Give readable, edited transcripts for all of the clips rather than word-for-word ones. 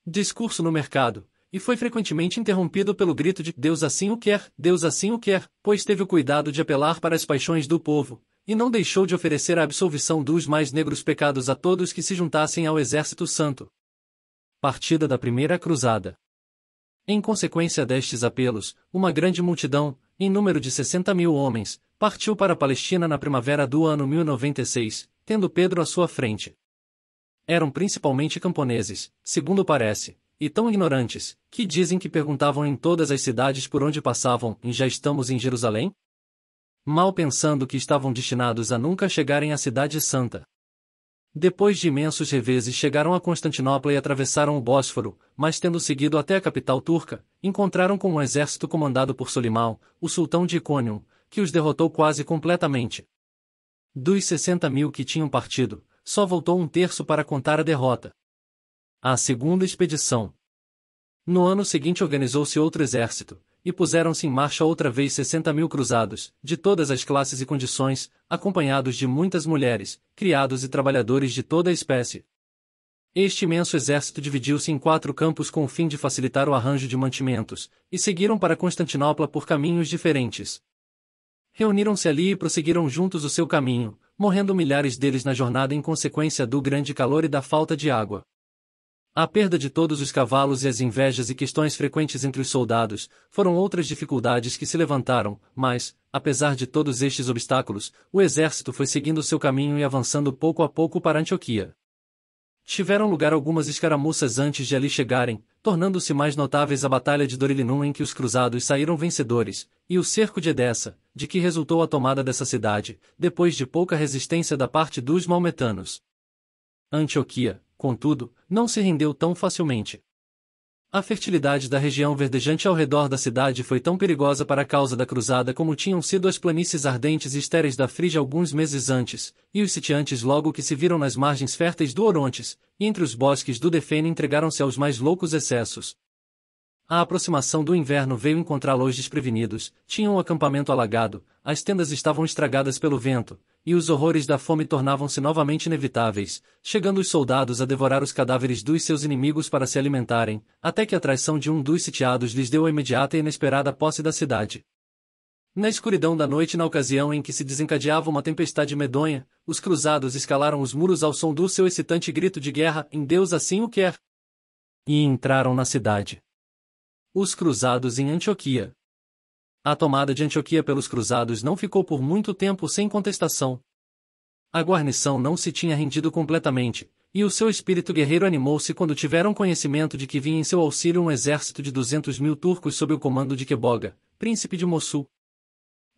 discurso no mercado, e foi frequentemente interrompido pelo grito de Deus assim o quer, Deus assim o quer, pois teve o cuidado de apelar para as paixões do povo, e não deixou de oferecer a absolvição dos mais negros pecados a todos que se juntassem ao exército santo. Partida da Primeira Cruzada. Em consequência destes apelos, uma grande multidão, em número de 60.000 homens, partiu para a Palestina na primavera do ano 1096, tendo Pedro à sua frente. Eram principalmente camponeses, segundo parece, e tão ignorantes, que dizem que perguntavam em todas as cidades por onde passavam, e já estamos em Jerusalém? Mal pensando que estavam destinados a nunca chegarem à Cidade Santa. Depois de imensos reveses chegaram a Constantinopla e atravessaram o Bósforo, mas tendo seguido até a capital turca, encontraram com um exército comandado por Solimão, o sultão de Icônio, que os derrotou quase completamente. Dos 60.000 que tinham partido, só voltou um terço para contar a derrota. A segunda expedição. No ano seguinte organizou-se outro exército, e puseram-se em marcha outra vez 60.000 cruzados, de todas as classes e condições, acompanhados de muitas mulheres, criados e trabalhadores de toda a espécie. Este imenso exército dividiu-se em 4 campos com o fim de facilitar o arranjo de mantimentos, e seguiram para Constantinopla por caminhos diferentes. Reuniram-se ali e prosseguiram juntos o seu caminho, morrendo milhares deles na jornada em consequência do grande calor e da falta de água. A perda de todos os cavalos e as invejas e questões frequentes entre os soldados, foram outras dificuldades que se levantaram, mas, apesar de todos estes obstáculos, o exército foi seguindo seu caminho e avançando pouco a pouco para Antioquia. Tiveram lugar algumas escaramuças antes de ali chegarem, tornando-se mais notáveis a Batalha de Dorylinum em que os cruzados saíram vencedores, e o cerco de Edessa, de que resultou a tomada dessa cidade, depois de pouca resistência da parte dos maometanos. Antioquia, contudo, não se rendeu tão facilmente. A fertilidade da região verdejante ao redor da cidade foi tão perigosa para a causa da cruzada como tinham sido as planícies ardentes e estéreis da Frígia alguns meses antes, e os sitiantes logo que se viram nas margens férteis do Orontes, e entre os bosques do Defene entregaram-se aos mais loucos excessos. A aproximação do inverno veio encontrá-los desprevenidos, tinham o acampamento alagado, as tendas estavam estragadas pelo vento, e os horrores da fome tornavam-se novamente inevitáveis, chegando os soldados a devorar os cadáveres dos seus inimigos para se alimentarem, até que a traição de um dos sitiados lhes deu a imediata e inesperada posse da cidade. Na escuridão da noite, na ocasião em que se desencadeava uma tempestade medonha, os cruzados escalaram os muros ao som do seu excitante grito de guerra, em Deus assim o quer. E entraram na cidade. Os cruzados em Antioquia. A tomada de Antioquia pelos cruzados não ficou por muito tempo sem contestação. A guarnição não se tinha rendido completamente, e o seu espírito guerreiro animou-se quando tiveram conhecimento de que vinha em seu auxílio um exército de 200.000 turcos sob o comando de Queboga, príncipe de Mossul.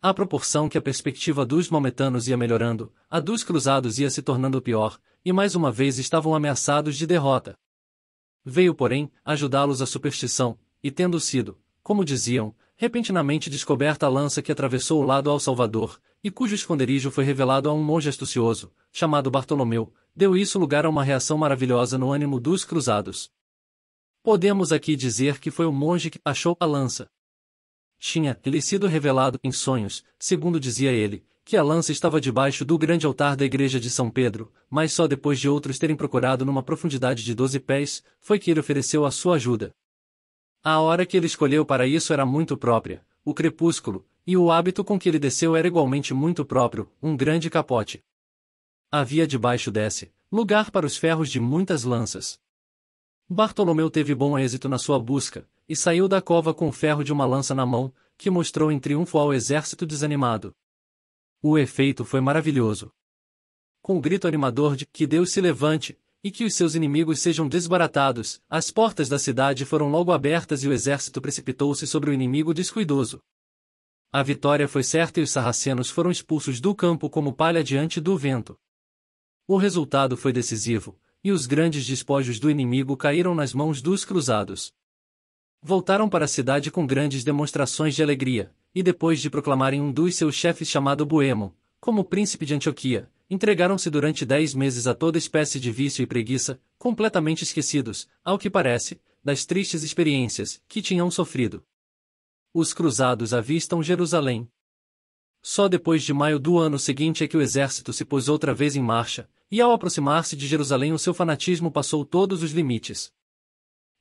À proporção que a perspectiva dos maometanos ia melhorando, a dos cruzados ia se tornando pior, e mais uma vez estavam ameaçados de derrota. Veio, porém, ajudá-los a superstição, e tendo sido, como diziam, repentinamente descoberta a lança que atravessou o lado ao Salvador, e cujo esconderijo foi revelado a um monge astucioso, chamado Bartolomeu, deu isso lugar a uma reação maravilhosa no ânimo dos cruzados. Podemos aqui dizer que foi o monge que achou a lança. Tinha-lhe sido revelado, em sonhos, segundo dizia ele, que a lança estava debaixo do grande altar da igreja de São Pedro, mas só depois de outros terem procurado numa profundidade de 12 pés, foi que ele ofereceu a sua ajuda. A hora que ele escolheu para isso era muito própria, o crepúsculo, e o hábito com que ele desceu era igualmente muito próprio, um grande capote. Havia debaixo desse lugar para os ferros de muitas lanças. Bartolomeu teve bom êxito na sua busca, e saiu da cova com o ferro de uma lança na mão, que mostrou em triunfo ao exército desanimado. O efeito foi maravilhoso. Com o grito animador de que Deus se levante, e que os seus inimigos sejam desbaratados, as portas da cidade foram logo abertas e o exército precipitou-se sobre o inimigo descuidoso. A vitória foi certa e os sarracenos foram expulsos do campo como palha diante do vento. O resultado foi decisivo, e os grandes despojos do inimigo caíram nas mãos dos cruzados. Voltaram para a cidade com grandes demonstrações de alegria, e depois de proclamarem um dos seus chefes chamado Boemo, como príncipe de Antioquia, entregaram-se durante 10 meses a toda espécie de vício e preguiça, completamente esquecidos, ao que parece, das tristes experiências que tinham sofrido. Os cruzados avistam Jerusalém. Só depois de maio do ano seguinte é que o exército se pôs outra vez em marcha, e ao aproximar-se de Jerusalém o seu fanatismo passou todos os limites.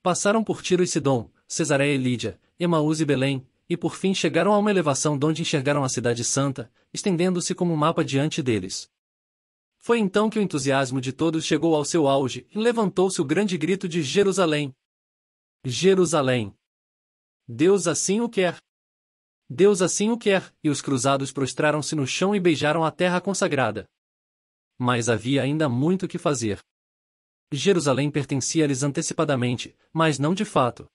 Passaram por Tiro e Sidom, Cesareia e Lídia, Emaús e Belém, e por fim chegaram a uma elevação donde enxergaram a cidade santa, estendendo-se como um mapa diante deles. Foi então que o entusiasmo de todos chegou ao seu auge, e levantou-se o grande grito de Jerusalém. Jerusalém! Deus assim o quer! Deus assim o quer, e os cruzados prostraram-se no chão e beijaram a terra consagrada. Mas havia ainda muito que fazer. Jerusalém pertencia-lhes antecipadamente, mas não de fato.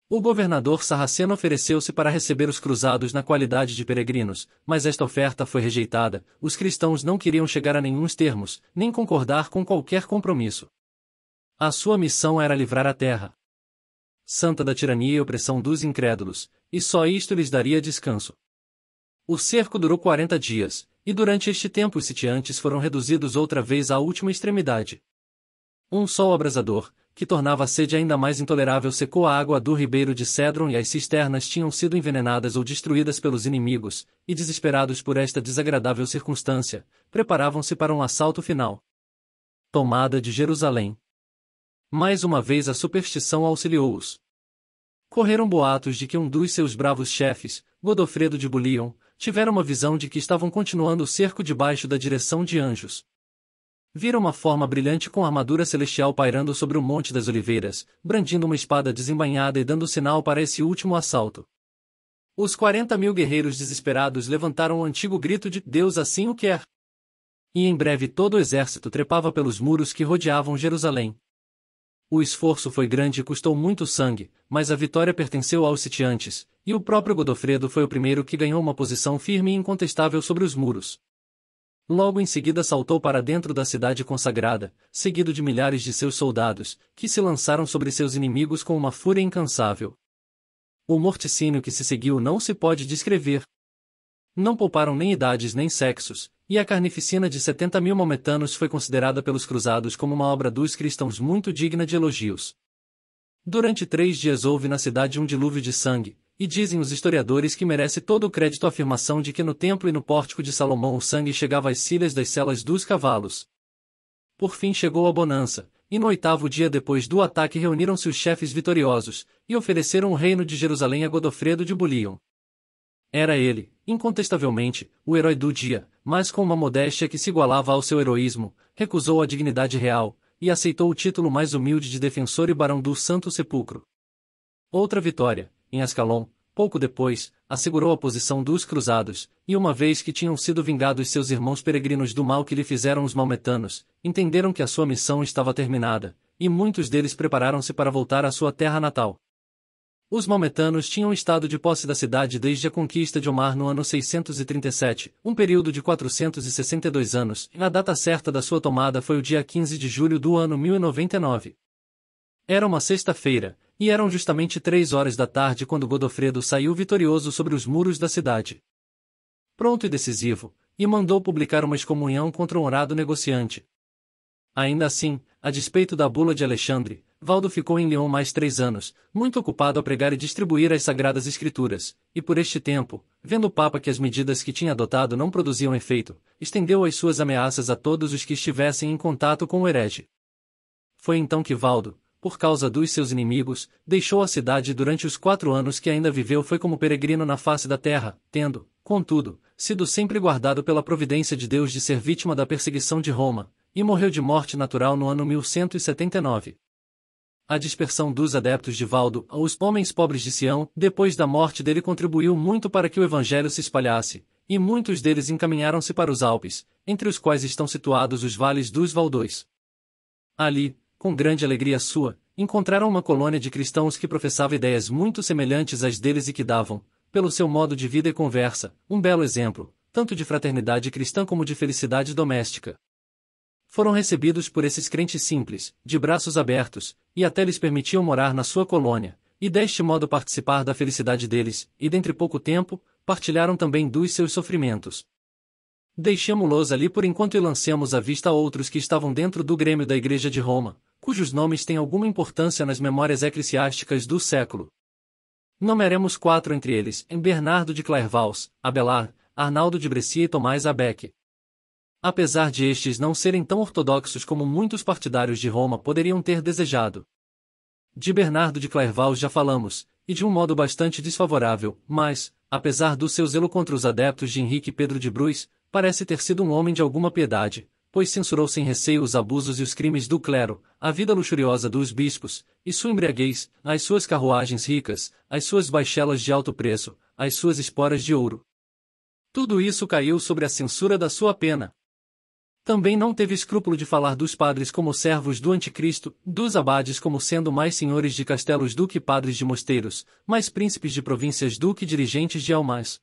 O governador sarraceno ofereceu-se para receber os cruzados na qualidade de peregrinos, mas esta oferta foi rejeitada. Os cristãos não queriam chegar a nenhuns termos, nem concordar com qualquer compromisso. A sua missão era livrar a terra santa da tirania e opressão dos incrédulos, e só isto lhes daria descanso. O cerco durou 40 dias, e durante este tempo os sitiantes foram reduzidos outra vez à última extremidade. Um sol abrasador, que tornava a sede ainda mais intolerável, secou a água do ribeiro de Cédron e as cisternas tinham sido envenenadas ou destruídas pelos inimigos, e desesperados por esta desagradável circunstância, preparavam-se para um assalto final. Tomada de Jerusalém. Mais uma vez a superstição auxiliou-os. Correram boatos de que um dos seus bravos chefes, Godofredo de Bullion, tivera uma visão de que estavam continuando o cerco debaixo da direção de anjos. Viram uma forma brilhante com armadura celestial pairando sobre o Monte das Oliveiras, brandindo uma espada desembainhada e dando sinal para esse último assalto. Os 40.000 guerreiros desesperados levantaram o antigo grito de Deus assim o quer. E em breve todo o exército trepava pelos muros que rodeavam Jerusalém. O esforço foi grande e custou muito sangue, mas a vitória pertenceu aos sitiantes, e o próprio Godofredo foi o primeiro que ganhou uma posição firme e incontestável sobre os muros. Logo em seguida saltou para dentro da cidade consagrada, seguido de milhares de seus soldados, que se lançaram sobre seus inimigos com uma fúria incansável. O morticínio que se seguiu não se pode descrever. Não pouparam nem idades nem sexos, e a carnificina de 70.000 maometanos foi considerada pelos cruzados como uma obra dos cristãos muito digna de elogios. Durante 3 dias houve na cidade um dilúvio de sangue, e dizem os historiadores que merece todo o crédito a afirmação de que no templo e no pórtico de Salomão o sangue chegava às cilhas das selas dos cavalos. Por fim chegou a bonança, e no 8º dia depois do ataque reuniram-se os chefes vitoriosos, e ofereceram o reino de Jerusalém a Godofredo de Bullion. Era ele, incontestavelmente, o herói do dia, mas com uma modéstia que se igualava ao seu heroísmo, recusou a dignidade real, e aceitou o título mais humilde de defensor e barão do Santo Sepulcro. Outra vitória, em Ascalon, pouco depois, assegurou a posição dos cruzados, e uma vez que tinham sido vingados seus irmãos peregrinos do mal que lhe fizeram os maometanos, entenderam que a sua missão estava terminada, e muitos deles prepararam-se para voltar à sua terra natal. Os maometanos tinham estado de posse da cidade desde a conquista de Omar no ano 637, um período de 462 anos, e a data certa da sua tomada foi o dia 15 de julho do ano 1099. Era uma sexta-feira, e eram justamente 3 horas da tarde quando Godofredo saiu vitorioso sobre os muros da cidade. Pronto e decisivo, e mandou publicar uma excomunhão contra o honrado negociante. Ainda assim, a despeito da bula de Alexandre, Valdo ficou em Lyon mais 3 anos, muito ocupado a pregar e distribuir as Sagradas Escrituras, e por este tempo, vendo o Papa que as medidas que tinha adotado não produziam efeito, estendeu as suas ameaças a todos os que estivessem em contato com o herege. Foi então que Valdo, por causa dos seus inimigos, deixou a cidade e durante os 4 anos que ainda viveu foi como peregrino na face da terra, tendo, contudo, sido sempre guardado pela providência de Deus de ser vítima da perseguição de Roma, e morreu de morte natural no ano 1179. A dispersão dos adeptos de Valdo aos homens pobres de Sião, depois da morte dele contribuiu muito para que o evangelho se espalhasse, e muitos deles encaminharam-se para os Alpes, entre os quais estão situados os vales dos Valdões. Ali, com grande alegria sua, encontraram uma colônia de cristãos que professava ideias muito semelhantes às deles e que davam, pelo seu modo de vida e conversa, um belo exemplo, tanto de fraternidade cristã como de felicidade doméstica. Foram recebidos por esses crentes simples, de braços abertos, e até lhes permitiam morar na sua colônia, e deste modo participar da felicidade deles, e dentre pouco tempo, partilharam também dos seus sofrimentos. Deixemo-los ali por enquanto e lancemos à vista outros que estavam dentro do grêmio da Igreja de Roma, cujos nomes têm alguma importância nas memórias eclesiásticas do século. Nomearemos 4 entre eles, Bernardo de Clairvaux, Abelard, Arnaldo de Brescia e Tomás Abeck. Apesar de estes não serem tão ortodoxos como muitos partidários de Roma poderiam ter desejado. De Bernardo de Clairvaux já falamos, e de um modo bastante desfavorável, mas, apesar do seu zelo contra os adeptos de Henrique Pedro de Bruys, parece ter sido um homem de alguma piedade, pois censurou sem receio os abusos e os crimes do clero, a vida luxuriosa dos bispos, e sua embriaguez, as suas carruagens ricas, as suas baixelas de alto preço, as suas esporas de ouro. Tudo isso caiu sobre a censura da sua pena. Também não teve escrúpulo de falar dos padres como servos do anticristo, dos abades como sendo mais senhores de castelos do que padres de mosteiros, mais príncipes de províncias do que dirigentes de almas.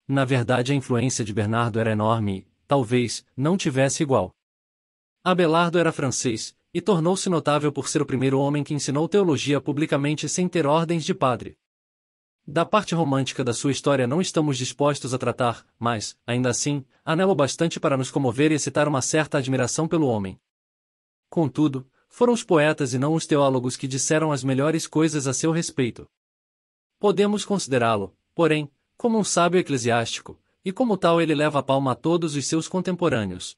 Na verdade, a influência de Bernardo era enorme e, talvez, não tivesse igual. Abelardo era francês, e tornou-se notável por ser o primeiro homem que ensinou teologia publicamente sem ter ordens de padre. Da parte romântica da sua história não estamos dispostos a tratar, mas, ainda assim, anelo bastante para nos comover e excitar uma certa admiração pelo homem. Contudo, foram os poetas e não os teólogos que disseram as melhores coisas a seu respeito. Podemos considerá-lo, porém, como um sábio eclesiástico, e como tal ele leva a palma a todos os seus contemporâneos.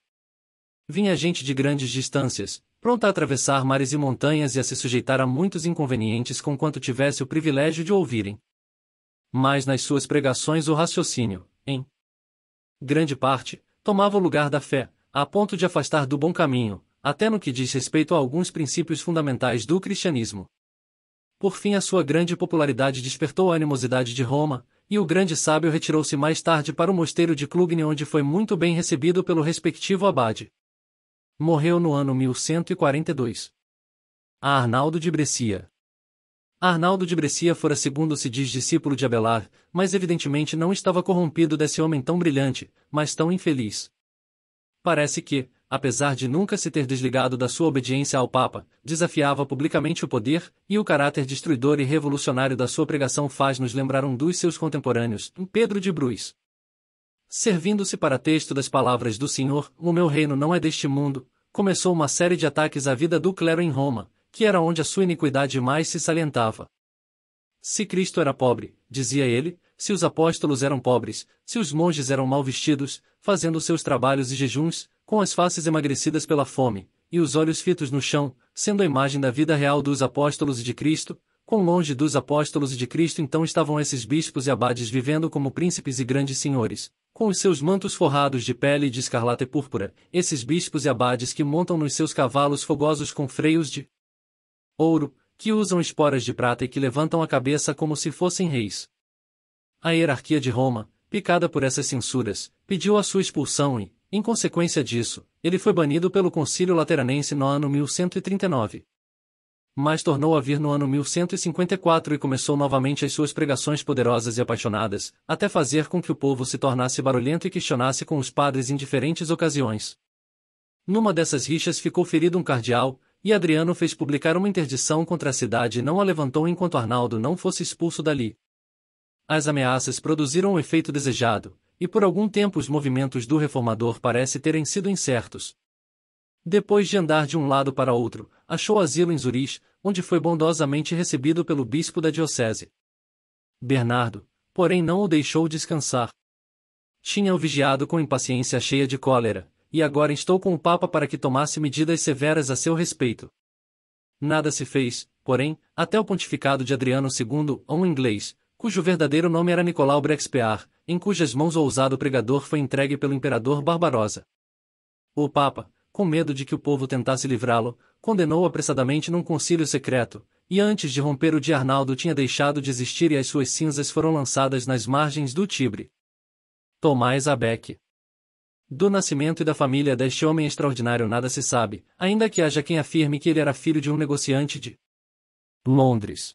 Vinha gente de grandes distâncias, pronta a atravessar mares e montanhas e a se sujeitar a muitos inconvenientes conquanto tivesse o privilégio de ouvirem. Mas nas suas pregações o raciocínio, em grande parte, tomava o lugar da fé, a ponto de afastar do bom caminho, até no que diz respeito a alguns princípios fundamentais do cristianismo. Por fim, a sua grande popularidade despertou a animosidade de Roma, e o grande sábio retirou-se mais tarde para o mosteiro de Clugny, onde foi muito bem recebido pelo respectivo abade. Morreu no ano 1142. A Arnaldo de Brescia. Arnaldo de Brescia fora, segundo se diz, discípulo de Abelard, mas evidentemente não estava corrompido desse homem tão brilhante, mas tão infeliz. Parece que, apesar de nunca se ter desligado da sua obediência ao Papa, desafiava publicamente o poder, e o caráter destruidor e revolucionário da sua pregação faz-nos lembrar um dos seus contemporâneos, Pedro de Bruys. Servindo-se para texto das palavras do Senhor, o meu reino não é deste mundo, começou uma série de ataques à vida do clero em Roma, que era onde a sua iniquidade mais se salientava. Se Cristo era pobre, dizia ele, se os apóstolos eram pobres, se os monges eram mal vestidos, fazendo seus trabalhos e jejuns, com as faces emagrecidas pela fome, e os olhos fitos no chão, sendo a imagem da vida real dos apóstolos e de Cristo, quão longe dos apóstolos e de Cristo então estavam esses bispos e abades vivendo como príncipes e grandes senhores, com os seus mantos forrados de pele e de escarlata e púrpura, esses bispos e abades que montam nos seus cavalos fogosos com freios de ouro, que usam esporas de prata e que levantam a cabeça como se fossem reis. A hierarquia de Roma, picada por essas censuras, pediu a sua expulsão e, em consequência disso, ele foi banido pelo Concílio Lateranense no ano 1139. Mas tornou a vir no ano 1154 e começou novamente as suas pregações poderosas e apaixonadas, até fazer com que o povo se tornasse barulhento e questionasse com os padres em diferentes ocasiões. Numa dessas rixas ficou ferido um cardeal, e Adriano fez publicar uma interdição contra a cidade e não a levantou enquanto Arnaldo não fosse expulso dali. As ameaças produziram o efeito desejado, e por algum tempo os movimentos do reformador parecem terem sido incertos. Depois de andar de um lado para outro, achou asilo em Zuriche, onde foi bondosamente recebido pelo bispo da diocese. Bernardo, porém, não o deixou descansar. Tinha-o vigiado com impaciência cheia de cólera, e agora instou com o Papa para que tomasse medidas severas a seu respeito. Nada se fez, porém, até o pontificado de Adriano II, um inglês, cujo verdadeiro nome era Nicolau Brexpear, em cujas mãos o ousado pregador foi entregue pelo imperador Barbarossa. O Papa, com medo de que o povo tentasse livrá-lo, condenou-o apressadamente num concílio secreto, e antes de romper o dia Arnaldo tinha deixado de existir e as suas cinzas foram lançadas nas margens do Tibre. Tomás a Becket. Do nascimento e da família deste homem extraordinário nada se sabe, ainda que haja quem afirme que ele era filho de um negociante de Londres.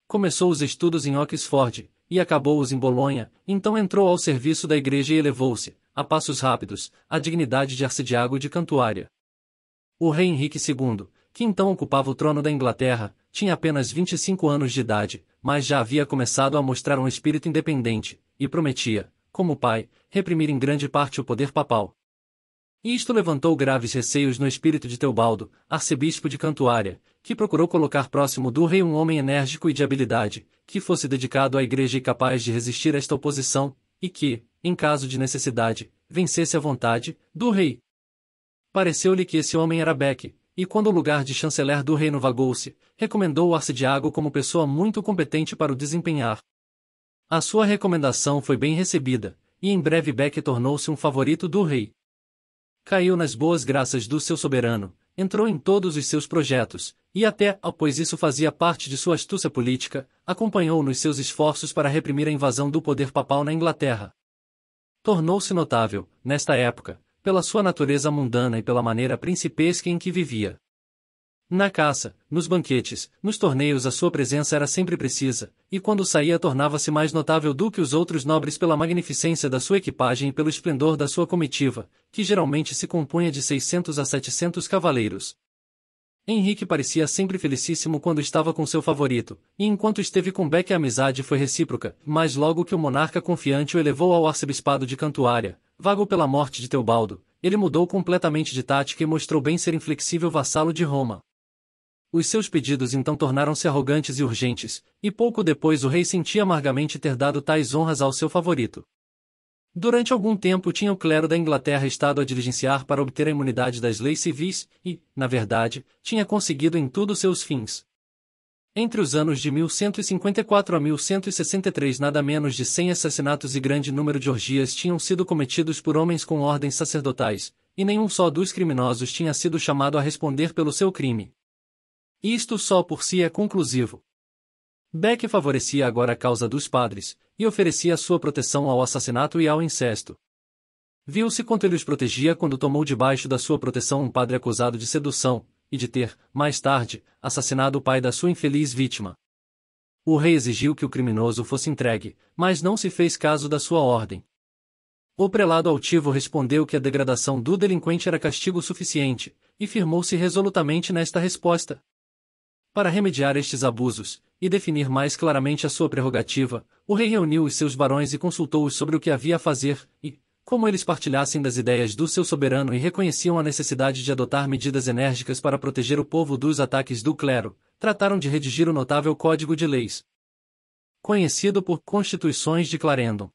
Começou os estudos em Oxford, e acabou-os em Bolonha, então entrou ao serviço da igreja e elevou-se, a passos rápidos, à dignidade de arcediago de Cantuária. O rei Henrique II, que então ocupava o trono da Inglaterra, tinha apenas 25 anos de idade, mas já havia começado a mostrar um espírito independente, e prometia, como pai, reprimir em grande parte o poder papal. Isto levantou graves receios no espírito de Teobaldo, arcebispo de Cantuária, que procurou colocar próximo do rei um homem enérgico e de habilidade, que fosse dedicado à igreja e capaz de resistir a esta oposição, e que, em caso de necessidade, vencesse a vontade do rei. Pareceu-lhe que esse homem era Becket, e quando o lugar de chanceler do reino vagou-se, recomendou o arcediago como pessoa muito competente para o desempenhar. A sua recomendação foi bem recebida, e em breve Beck tornou-se um favorito do rei. Caiu nas boas graças do seu soberano, entrou em todos os seus projetos, e até, pois isso fazia parte de sua astúcia política, acompanhou nos seus esforços para reprimir a invasão do poder papal na Inglaterra. Tornou-se notável, nesta época, pela sua natureza mundana e pela maneira principesca em que vivia. Na caça, nos banquetes, nos torneios a sua presença era sempre precisa, e quando saía tornava-se mais notável do que os outros nobres pela magnificência da sua equipagem e pelo esplendor da sua comitiva, que geralmente se compunha de 600 a 700 cavaleiros. Henrique parecia sempre felicíssimo quando estava com seu favorito, e enquanto esteve com Beck a amizade foi recíproca, mas logo que o monarca confiante o elevou ao arcebispado de Cantuária, vago pela morte de Teobaldo, ele mudou completamente de tática e mostrou bem ser inflexível vassalo de Roma. Os seus pedidos então tornaram-se arrogantes e urgentes, e pouco depois o rei sentia amargamente ter dado tais honras ao seu favorito. Durante algum tempo tinha o clero da Inglaterra estado a diligenciar para obter a imunidade das leis civis, e, na verdade, tinha conseguido em tudo seus fins. Entre os anos de 1154 a 1163 nada menos de 100 assassinatos e grande número de orgias tinham sido cometidos por homens com ordens sacerdotais, e nenhum só dos criminosos tinha sido chamado a responder pelo seu crime. Isto só por si é conclusivo. Beck favorecia agora a causa dos padres, e oferecia sua proteção ao assassinato e ao incesto. Viu-se quanto ele os protegia quando tomou debaixo da sua proteção um padre acusado de sedução, e de ter, mais tarde, assassinado o pai da sua infeliz vítima. O rei exigiu que o criminoso fosse entregue, mas não se fez caso da sua ordem. O prelado altivo respondeu que a degradação do delinquente era castigo suficiente, e firmou-se resolutamente nesta resposta. Para remediar estes abusos, e definir mais claramente a sua prerrogativa, o rei reuniu os seus barões e consultou-os sobre o que havia a fazer, e, como eles partilhassem das ideias do seu soberano e reconheciam a necessidade de adotar medidas enérgicas para proteger o povo dos ataques do clero, trataram de redigir o notável Código de Leis, conhecido por Constituições de Clarendon.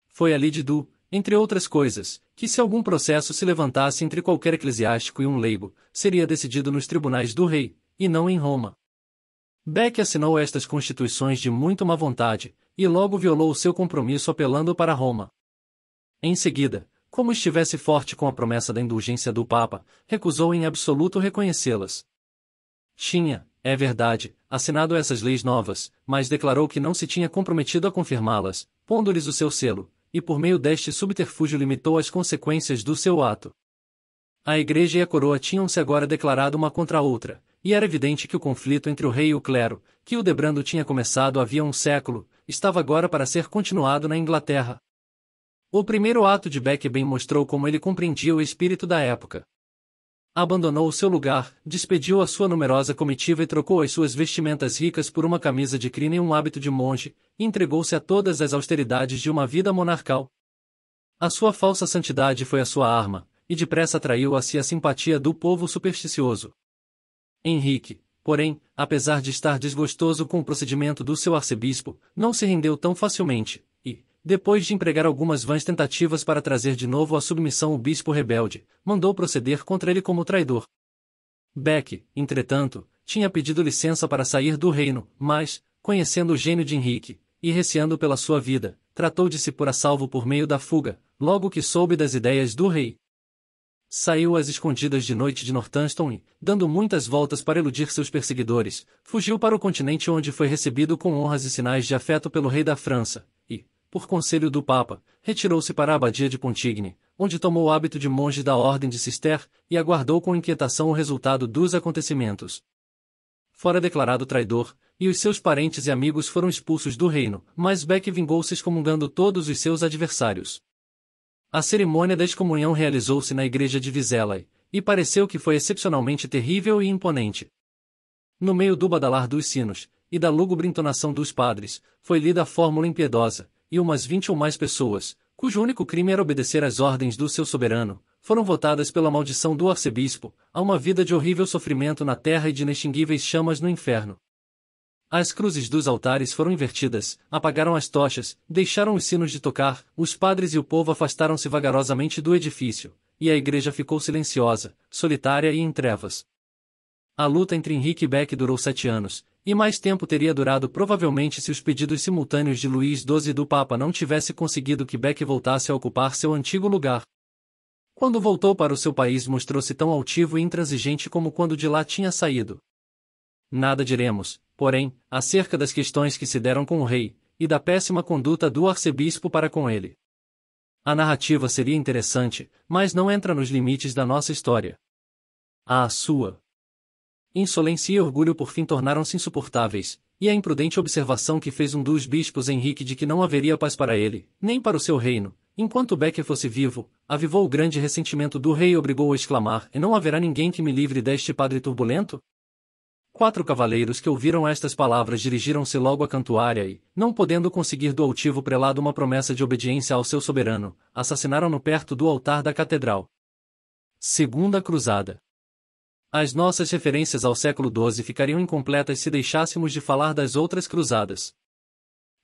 Foi a lide do, entre outras coisas, que se algum processo se levantasse entre qualquer eclesiástico e um leigo, seria decidido nos tribunais do rei, e não em Roma. Beck assinou estas constituições de muito má vontade, e logo violou o seu compromisso apelando para Roma. Em seguida, como estivesse forte com a promessa da indulgência do Papa, recusou em absoluto reconhecê-las. Tinha, é verdade, assinado essas leis novas, mas declarou que não se tinha comprometido a confirmá-las, pondo-lhes o seu selo, e por meio deste subterfúgio limitou as consequências do seu ato. A Igreja e a coroa tinham-se agora declarado uma contra a outra, e era evidente que o conflito entre o rei e o clero, que o Debrando tinha começado havia um século, estava agora para ser continuado na Inglaterra. O primeiro ato de Beck bem mostrou como ele compreendia o espírito da época. Abandonou o seu lugar, despediu a sua numerosa comitiva e trocou as suas vestimentas ricas por uma camisa de crina e um hábito de monge, e entregou-se a todas as austeridades de uma vida monarcal. A sua falsa santidade foi a sua arma, e depressa atraiu a si a simpatia do povo supersticioso. Henrique, porém, apesar de estar desgostoso com o procedimento do seu arcebispo, não se rendeu tão facilmente, e, depois de empregar algumas vãs tentativas para trazer de novo à submissão o bispo rebelde, mandou proceder contra ele como traidor. Beck, entretanto, tinha pedido licença para sair do reino, mas, conhecendo o gênio de Henrique, e receando pela sua vida, tratou de se pôr a salvo por meio da fuga, logo que soube das ideias do rei. Saiu às escondidas de noite de Northampton e, dando muitas voltas para eludir seus perseguidores, fugiu para o continente onde foi recebido com honras e sinais de afeto pelo rei da França, e, por conselho do Papa, retirou-se para a abadia de Pontigne, onde tomou o hábito de monge da Ordem de Cister, e aguardou com inquietação o resultado dos acontecimentos. Fora declarado traidor, e os seus parentes e amigos foram expulsos do reino, mas Beck vingou-se excomungando todos os seus adversários. A cerimônia da excomunhão realizou-se na igreja de Vizelay, e pareceu que foi excepcionalmente terrível e imponente. No meio do badalar dos sinos, e da lúgubre entonação dos padres, foi lida a fórmula impiedosa, e umas 20 ou mais pessoas, cujo único crime era obedecer às ordens do seu soberano, foram votadas pela maldição do arcebispo, a uma vida de horrível sofrimento na terra e de inextinguíveis chamas no inferno. As cruzes dos altares foram invertidas, apagaram as tochas, deixaram os sinos de tocar, os padres e o povo afastaram-se vagarosamente do edifício, e a igreja ficou silenciosa, solitária e em trevas. A luta entre Henrique e Beck durou 7 anos, e mais tempo teria durado provavelmente se os pedidos simultâneos de Luís XII e do Papa não tivesse conseguido que Beck voltasse a ocupar seu antigo lugar. Quando voltou para o seu país mostrou-se tão altivo e intransigente como quando de lá tinha saído. Nada diremos, porém, acerca das questões que se deram com o rei, e da péssima conduta do arcebispo para com ele. A narrativa seria interessante, mas não entra nos limites da nossa história. A sua insolência e orgulho por fim tornaram-se insuportáveis, e a imprudente observação que fez um dos bispos Henrique de que não haveria paz para ele, nem para o seu reino, enquanto Beck fosse vivo, avivou o grande ressentimento do rei e obrigou-o a exclamar: "E não haverá ninguém que me livre deste padre turbulento?" 4 cavaleiros que ouviram estas palavras dirigiram-se logo à cantuária e, não podendo conseguir do altivo prelado uma promessa de obediência ao seu soberano, assassinaram-no perto do altar da catedral. Segunda Cruzada. As nossas referências ao século XII ficariam incompletas se deixássemos de falar das outras cruzadas.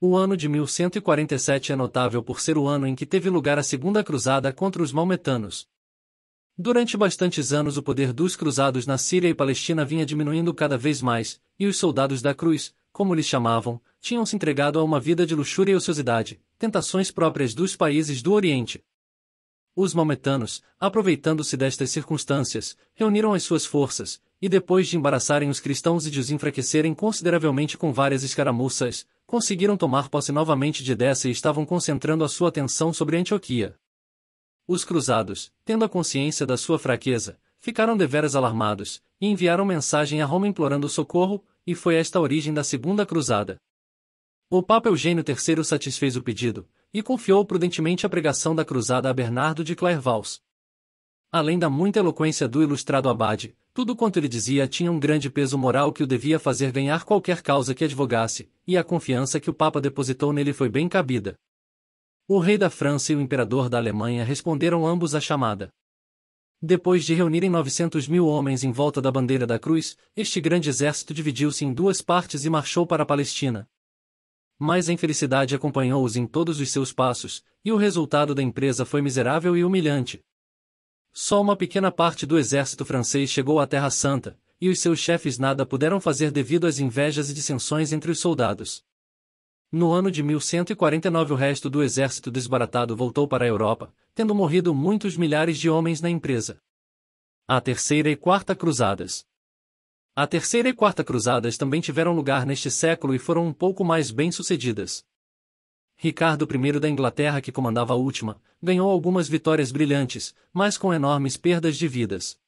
O ano de 1147 é notável por ser o ano em que teve lugar a Segunda Cruzada contra os maometanos. Durante bastantes anos o poder dos cruzados na Síria e Palestina vinha diminuindo cada vez mais, e os soldados da cruz, como lhes chamavam, tinham se entregado a uma vida de luxúria e ociosidade, tentações próprias dos países do Oriente. Os maometanos, aproveitando-se destas circunstâncias, reuniram as suas forças, e depois de embaraçarem os cristãos e de os enfraquecerem consideravelmente com várias escaramuças, conseguiram tomar posse novamente de Edessa e estavam concentrando a sua atenção sobre Antioquia. Os cruzados, tendo a consciência da sua fraqueza, ficaram deveras alarmados, e enviaram mensagem a Roma implorando socorro, e foi esta a origem da Segunda Cruzada. O Papa Eugênio III satisfez o pedido, e confiou prudentemente a pregação da cruzada a Bernardo de Clairvaux. Além da muita eloquência do ilustrado abade, tudo quanto ele dizia tinha um grande peso moral que o devia fazer ganhar qualquer causa que advogasse, e a confiança que o Papa depositou nele foi bem cabida. O rei da França e o imperador da Alemanha responderam ambos à chamada. Depois de reunirem 900.000 homens em volta da bandeira da cruz, este grande exército dividiu-se em 2 partes e marchou para a Palestina. Mas a infelicidade acompanhou-os em todos os seus passos, e o resultado da empresa foi miserável e humilhante. Só uma pequena parte do exército francês chegou à Terra Santa, e os seus chefes nada puderam fazer devido às invejas e dissensões entre os soldados. No ano de 1149 o resto do exército desbaratado voltou para a Europa, tendo morrido muitos milhares de homens na empresa. A Terceira e Quarta Cruzadas. A Terceira e Quarta Cruzadas também tiveram lugar neste século e foram um pouco mais bem-sucedidas. Ricardo I da Inglaterra, que comandava a última, ganhou algumas vitórias brilhantes, mas com enormes perdas de vidas.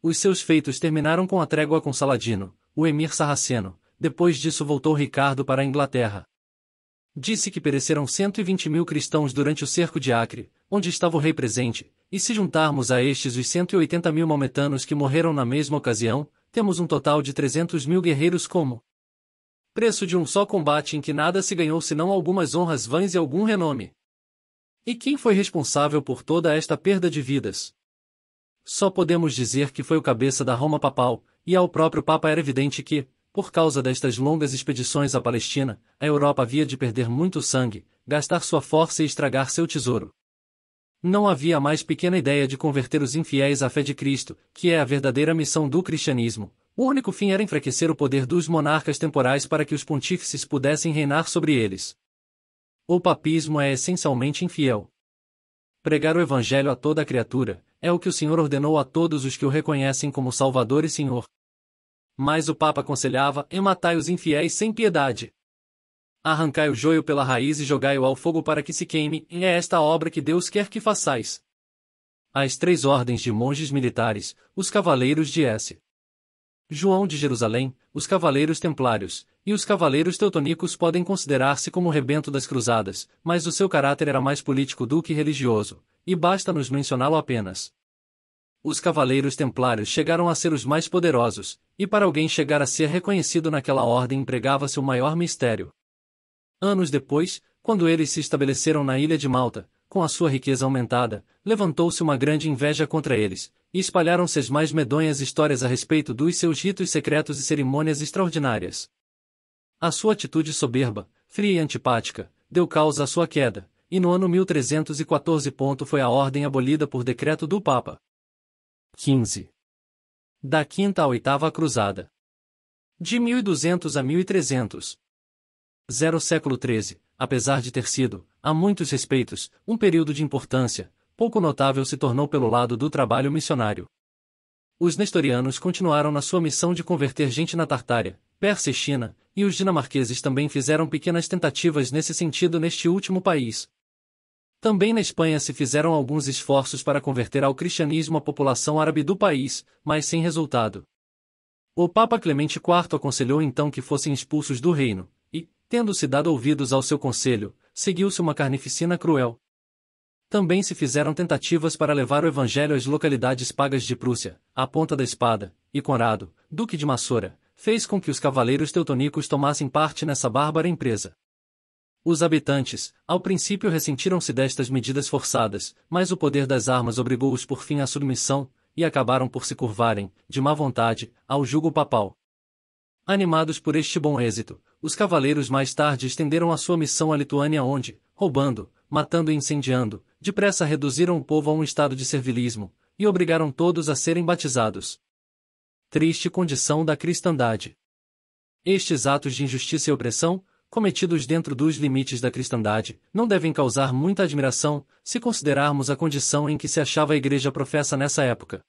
Os seus feitos terminaram com a trégua com Saladino, o emir sarraceno. Depois disso voltou Ricardo para a Inglaterra. Disse que pereceram 120.000 cristãos durante o cerco de Acre, onde estava o rei presente, e se juntarmos a estes os 180.000 maometanos que morreram na mesma ocasião, temos um total de 300.000 guerreiros como preço de um só combate em que nada se ganhou senão algumas honras vãs e algum renome. E quem foi responsável por toda esta perda de vidas? Só podemos dizer que foi o cabeça da Roma papal, e ao próprio Papa era evidente que, por causa destas longas expedições à Palestina, a Europa havia de perder muito sangue, gastar sua força e estragar seu tesouro. Não havia a mais pequena ideia de converter os infiéis à fé de Cristo, que é a verdadeira missão do cristianismo. O único fim era enfraquecer o poder dos monarcas temporais para que os pontífices pudessem reinar sobre eles. O papismo é essencialmente infiel. Pregar o evangelho a toda a criatura é o que o Senhor ordenou a todos os que o reconhecem como Salvador e Senhor. Mas o Papa aconselhava: e matai os infiéis sem piedade. Arrancai o joio pela raiz e jogai-o ao fogo para que se queime, e é esta a obra que Deus quer que façais. As 3 ordens de monges militares, os cavaleiros de S. João de Jerusalém, os cavaleiros templários, e os cavaleiros teutonicos podem considerar-se como o rebento das cruzadas, mas o seu caráter era mais político do que religioso, e basta-nos mencioná-lo apenas. Os cavaleiros templários chegaram a ser os mais poderosos, e para alguém chegar a ser reconhecido naquela ordem empregava-se o maior mistério. Anos depois, quando eles se estabeleceram na ilha de Malta, com a sua riqueza aumentada, levantou-se uma grande inveja contra eles, e espalharam-se as mais medonhas histórias a respeito dos seus ritos secretos e cerimônias extraordinárias. A sua atitude soberba, fria e antipática, deu causa à sua queda, e no ano 1314 foi a ordem abolida por decreto do Papa. 15. Da Quinta à Oitava Cruzada. De 1200 a 1300. Século XIII, apesar de ter sido, a muitos respeitos, um período de importância, pouco notável se tornou pelo lado do trabalho missionário. Os nestorianos continuaram na sua missão de converter gente na Tartária, Pérsia e China, e os dinamarqueses também fizeram pequenas tentativas nesse sentido neste último país. Também na Espanha se fizeram alguns esforços para converter ao cristianismo a população árabe do país, mas sem resultado. O Papa Clemente IV aconselhou então que fossem expulsos do reino, e, tendo-se dado ouvidos ao seu conselho, seguiu-se uma carnificina cruel. Também se fizeram tentativas para levar o evangelho às localidades pagas de Prússia, à ponta da espada, e Conrado, duque de Massora, fez com que os cavaleiros teutonicos tomassem parte nessa bárbara empresa. Os habitantes, ao princípio ressentiram-se destas medidas forçadas, mas o poder das armas obrigou-os por fim à submissão, e acabaram por se curvarem, de má vontade, ao jugo papal. Animados por este bom êxito, os cavaleiros mais tarde estenderam a sua missão à Lituânia onde, roubando, matando e incendiando, depressa reduziram o povo a um estado de servilismo, e obrigaram todos a serem batizados. Triste condição da cristandade. Estes atos de injustiça e opressão, cometidos dentro dos limites da cristandade, não devem causar muita admiração, se considerarmos a condição em que se achava a Igreja professa nessa época.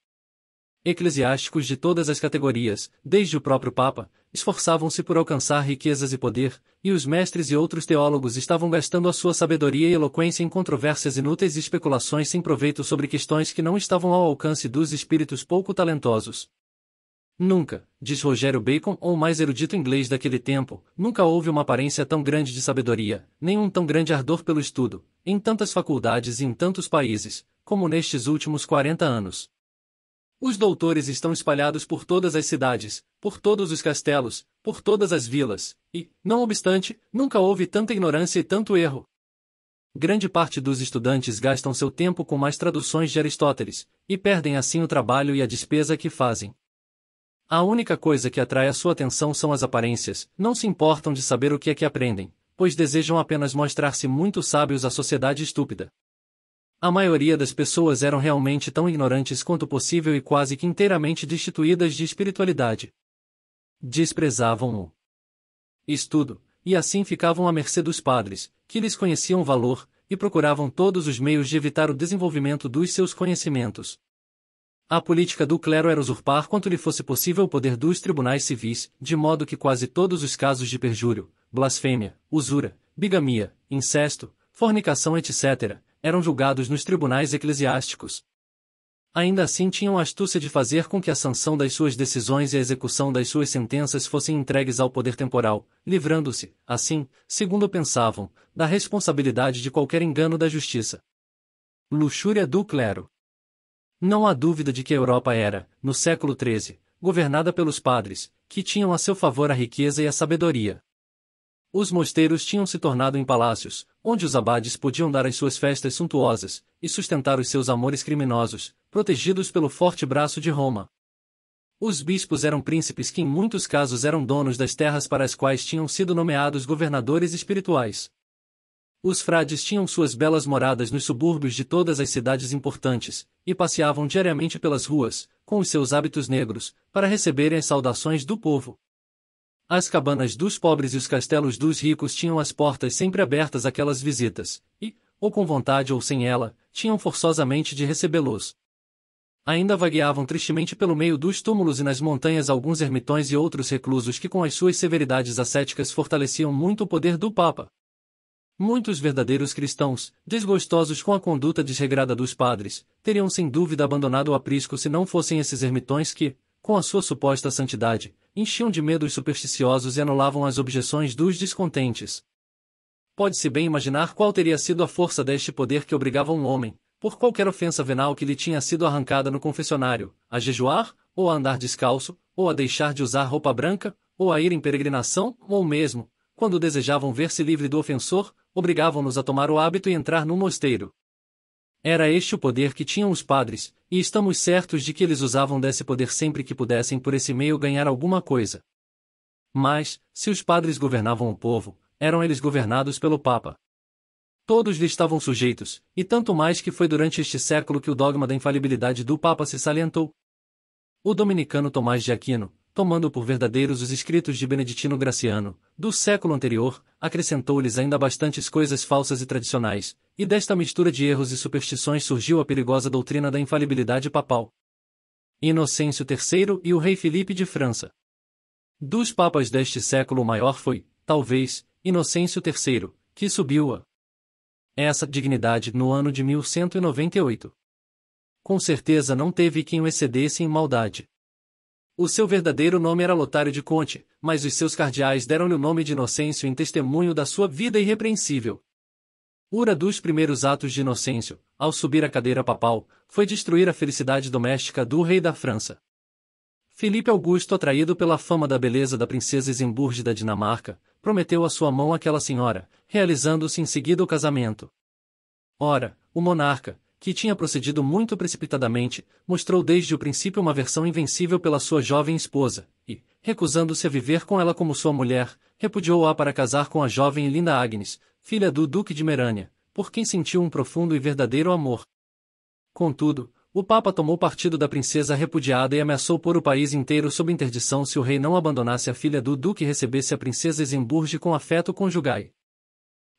Eclesiásticos de todas as categorias, desde o próprio Papa, esforçavam-se por alcançar riquezas e poder, e os mestres e outros teólogos estavam gastando a sua sabedoria e eloquência em controvérsias inúteis e especulações sem proveito sobre questões que não estavam ao alcance dos espíritos pouco talentosos. Nunca, diz Rogério Bacon ou o mais erudito inglês daquele tempo, nunca houve uma aparência tão grande de sabedoria, nem um tão grande ardor pelo estudo, em tantas faculdades e em tantos países, como nestes últimos 40 anos. Os doutores estão espalhados por todas as cidades, por todos os castelos, por todas as vilas, e, não obstante, nunca houve tanta ignorância e tanto erro. Grande parte dos estudantes gastam seu tempo com mais traduções de Aristóteles, e perdem assim o trabalho e a despesa que fazem. A única coisa que atrai a sua atenção são as aparências, não se importam de saber o que é que aprendem, pois desejam apenas mostrar-se muito sábios à sociedade estúpida. A maioria das pessoas eram realmente tão ignorantes quanto possível e quase que inteiramente destituídas de espiritualidade. Desprezavam o estudo, e assim ficavam à mercê dos padres, que lhes conheciam o valor, e procuravam todos os meios de evitar o desenvolvimento dos seus conhecimentos. A política do clero era usurpar quanto lhe fosse possível o poder dos tribunais civis, de modo que quase todos os casos de perjúrio, blasfêmia, usura, bigamia, incesto, fornicação etc., eram julgados nos tribunais eclesiásticos. Ainda assim tinham a astúcia de fazer com que a sanção das suas decisões e a execução das suas sentenças fossem entregues ao poder temporal, livrando-se, assim, segundo pensavam, da responsabilidade de qualquer engano da justiça. Luxúria do clero. Não há dúvida de que a Europa era, no século XIII, governada pelos padres, que tinham a seu favor a riqueza e a sabedoria. Os mosteiros tinham se tornado em palácios, onde os abades podiam dar as suas festas suntuosas, e sustentar os seus amores criminosos, protegidos pelo forte braço de Roma. Os bispos eram príncipes que em muitos casos eram donos das terras para as quais tinham sido nomeados governadores espirituais. Os frades tinham suas belas moradas nos subúrbios de todas as cidades importantes, e passeavam diariamente pelas ruas, com os seus hábitos negros, para receberem as saudações do povo. As cabanas dos pobres e os castelos dos ricos tinham as portas sempre abertas àquelas visitas, e, ou com vontade ou sem ela, tinham forçosamente de recebê-los. Ainda vagueavam tristemente pelo meio dos túmulos e nas montanhas alguns ermitões e outros reclusos que com as suas severidades ascéticas fortaleciam muito o poder do Papa. Muitos verdadeiros cristãos, desgostosos com a conduta desregrada dos padres, teriam sem dúvida abandonado o aprisco se não fossem esses ermitões que, com a sua suposta santidade, enchiam de medo os supersticiosos e anulavam as objeções dos descontentes. Pode-se bem imaginar qual teria sido a força deste poder que obrigava um homem, por qualquer ofensa venal que lhe tinha sido arrancada no confessionário, a jejuar, ou a andar descalço, ou a deixar de usar roupa branca, ou a ir em peregrinação, ou mesmo, quando desejavam ver-se livre do ofensor, obrigavam-nos a tomar o hábito e entrar no mosteiro. Era este o poder que tinham os padres, e estamos certos de que eles usavam desse poder sempre que pudessem por esse meio ganhar alguma coisa. Mas, se os padres governavam o povo, eram eles governados pelo Papa. Todos lhe estavam sujeitos, e tanto mais que foi durante este século que o dogma da infalibilidade do Papa se salientou. O dominicano Tomás de Aquino, tomando por verdadeiros os escritos de Beneditino Graciano, do século anterior, acrescentou-lhes ainda bastantes coisas falsas e tradicionais, e desta mistura de erros e superstições surgiu a perigosa doutrina da infalibilidade papal. Inocêncio III e o rei Filipe de França. Dos papas deste século o maior foi, talvez, Inocêncio III, que subiu a essa dignidade no ano de 1198. Com certeza não teve quem o excedesse em maldade. O seu verdadeiro nome era Lotário de Conte, mas os seus cardeais deram-lhe o nome de Inocêncio em testemunho da sua vida irrepreensível. Ura dos primeiros atos de Inocêncio, ao subir a cadeira papal, foi destruir a felicidade doméstica do rei da França. Filipe Augusto, atraído pela fama da beleza da princesa Isenburg da Dinamarca, prometeu a sua mão àquela senhora, realizando-se em seguida o casamento. Ora, o monarca, que tinha procedido muito precipitadamente, mostrou desde o princípio uma aversão invencível pela sua jovem esposa, e, recusando-se a viver com ela como sua mulher, repudiou-a para casar com a jovem e linda Agnes, filha do duque de Merânia, por quem sentiu um profundo e verdadeiro amor. Contudo, o Papa tomou partido da princesa repudiada e ameaçou pôr o país inteiro sob interdição se o rei não abandonasse a filha do duque e recebesse a princesa Isenburg com afeto conjugal.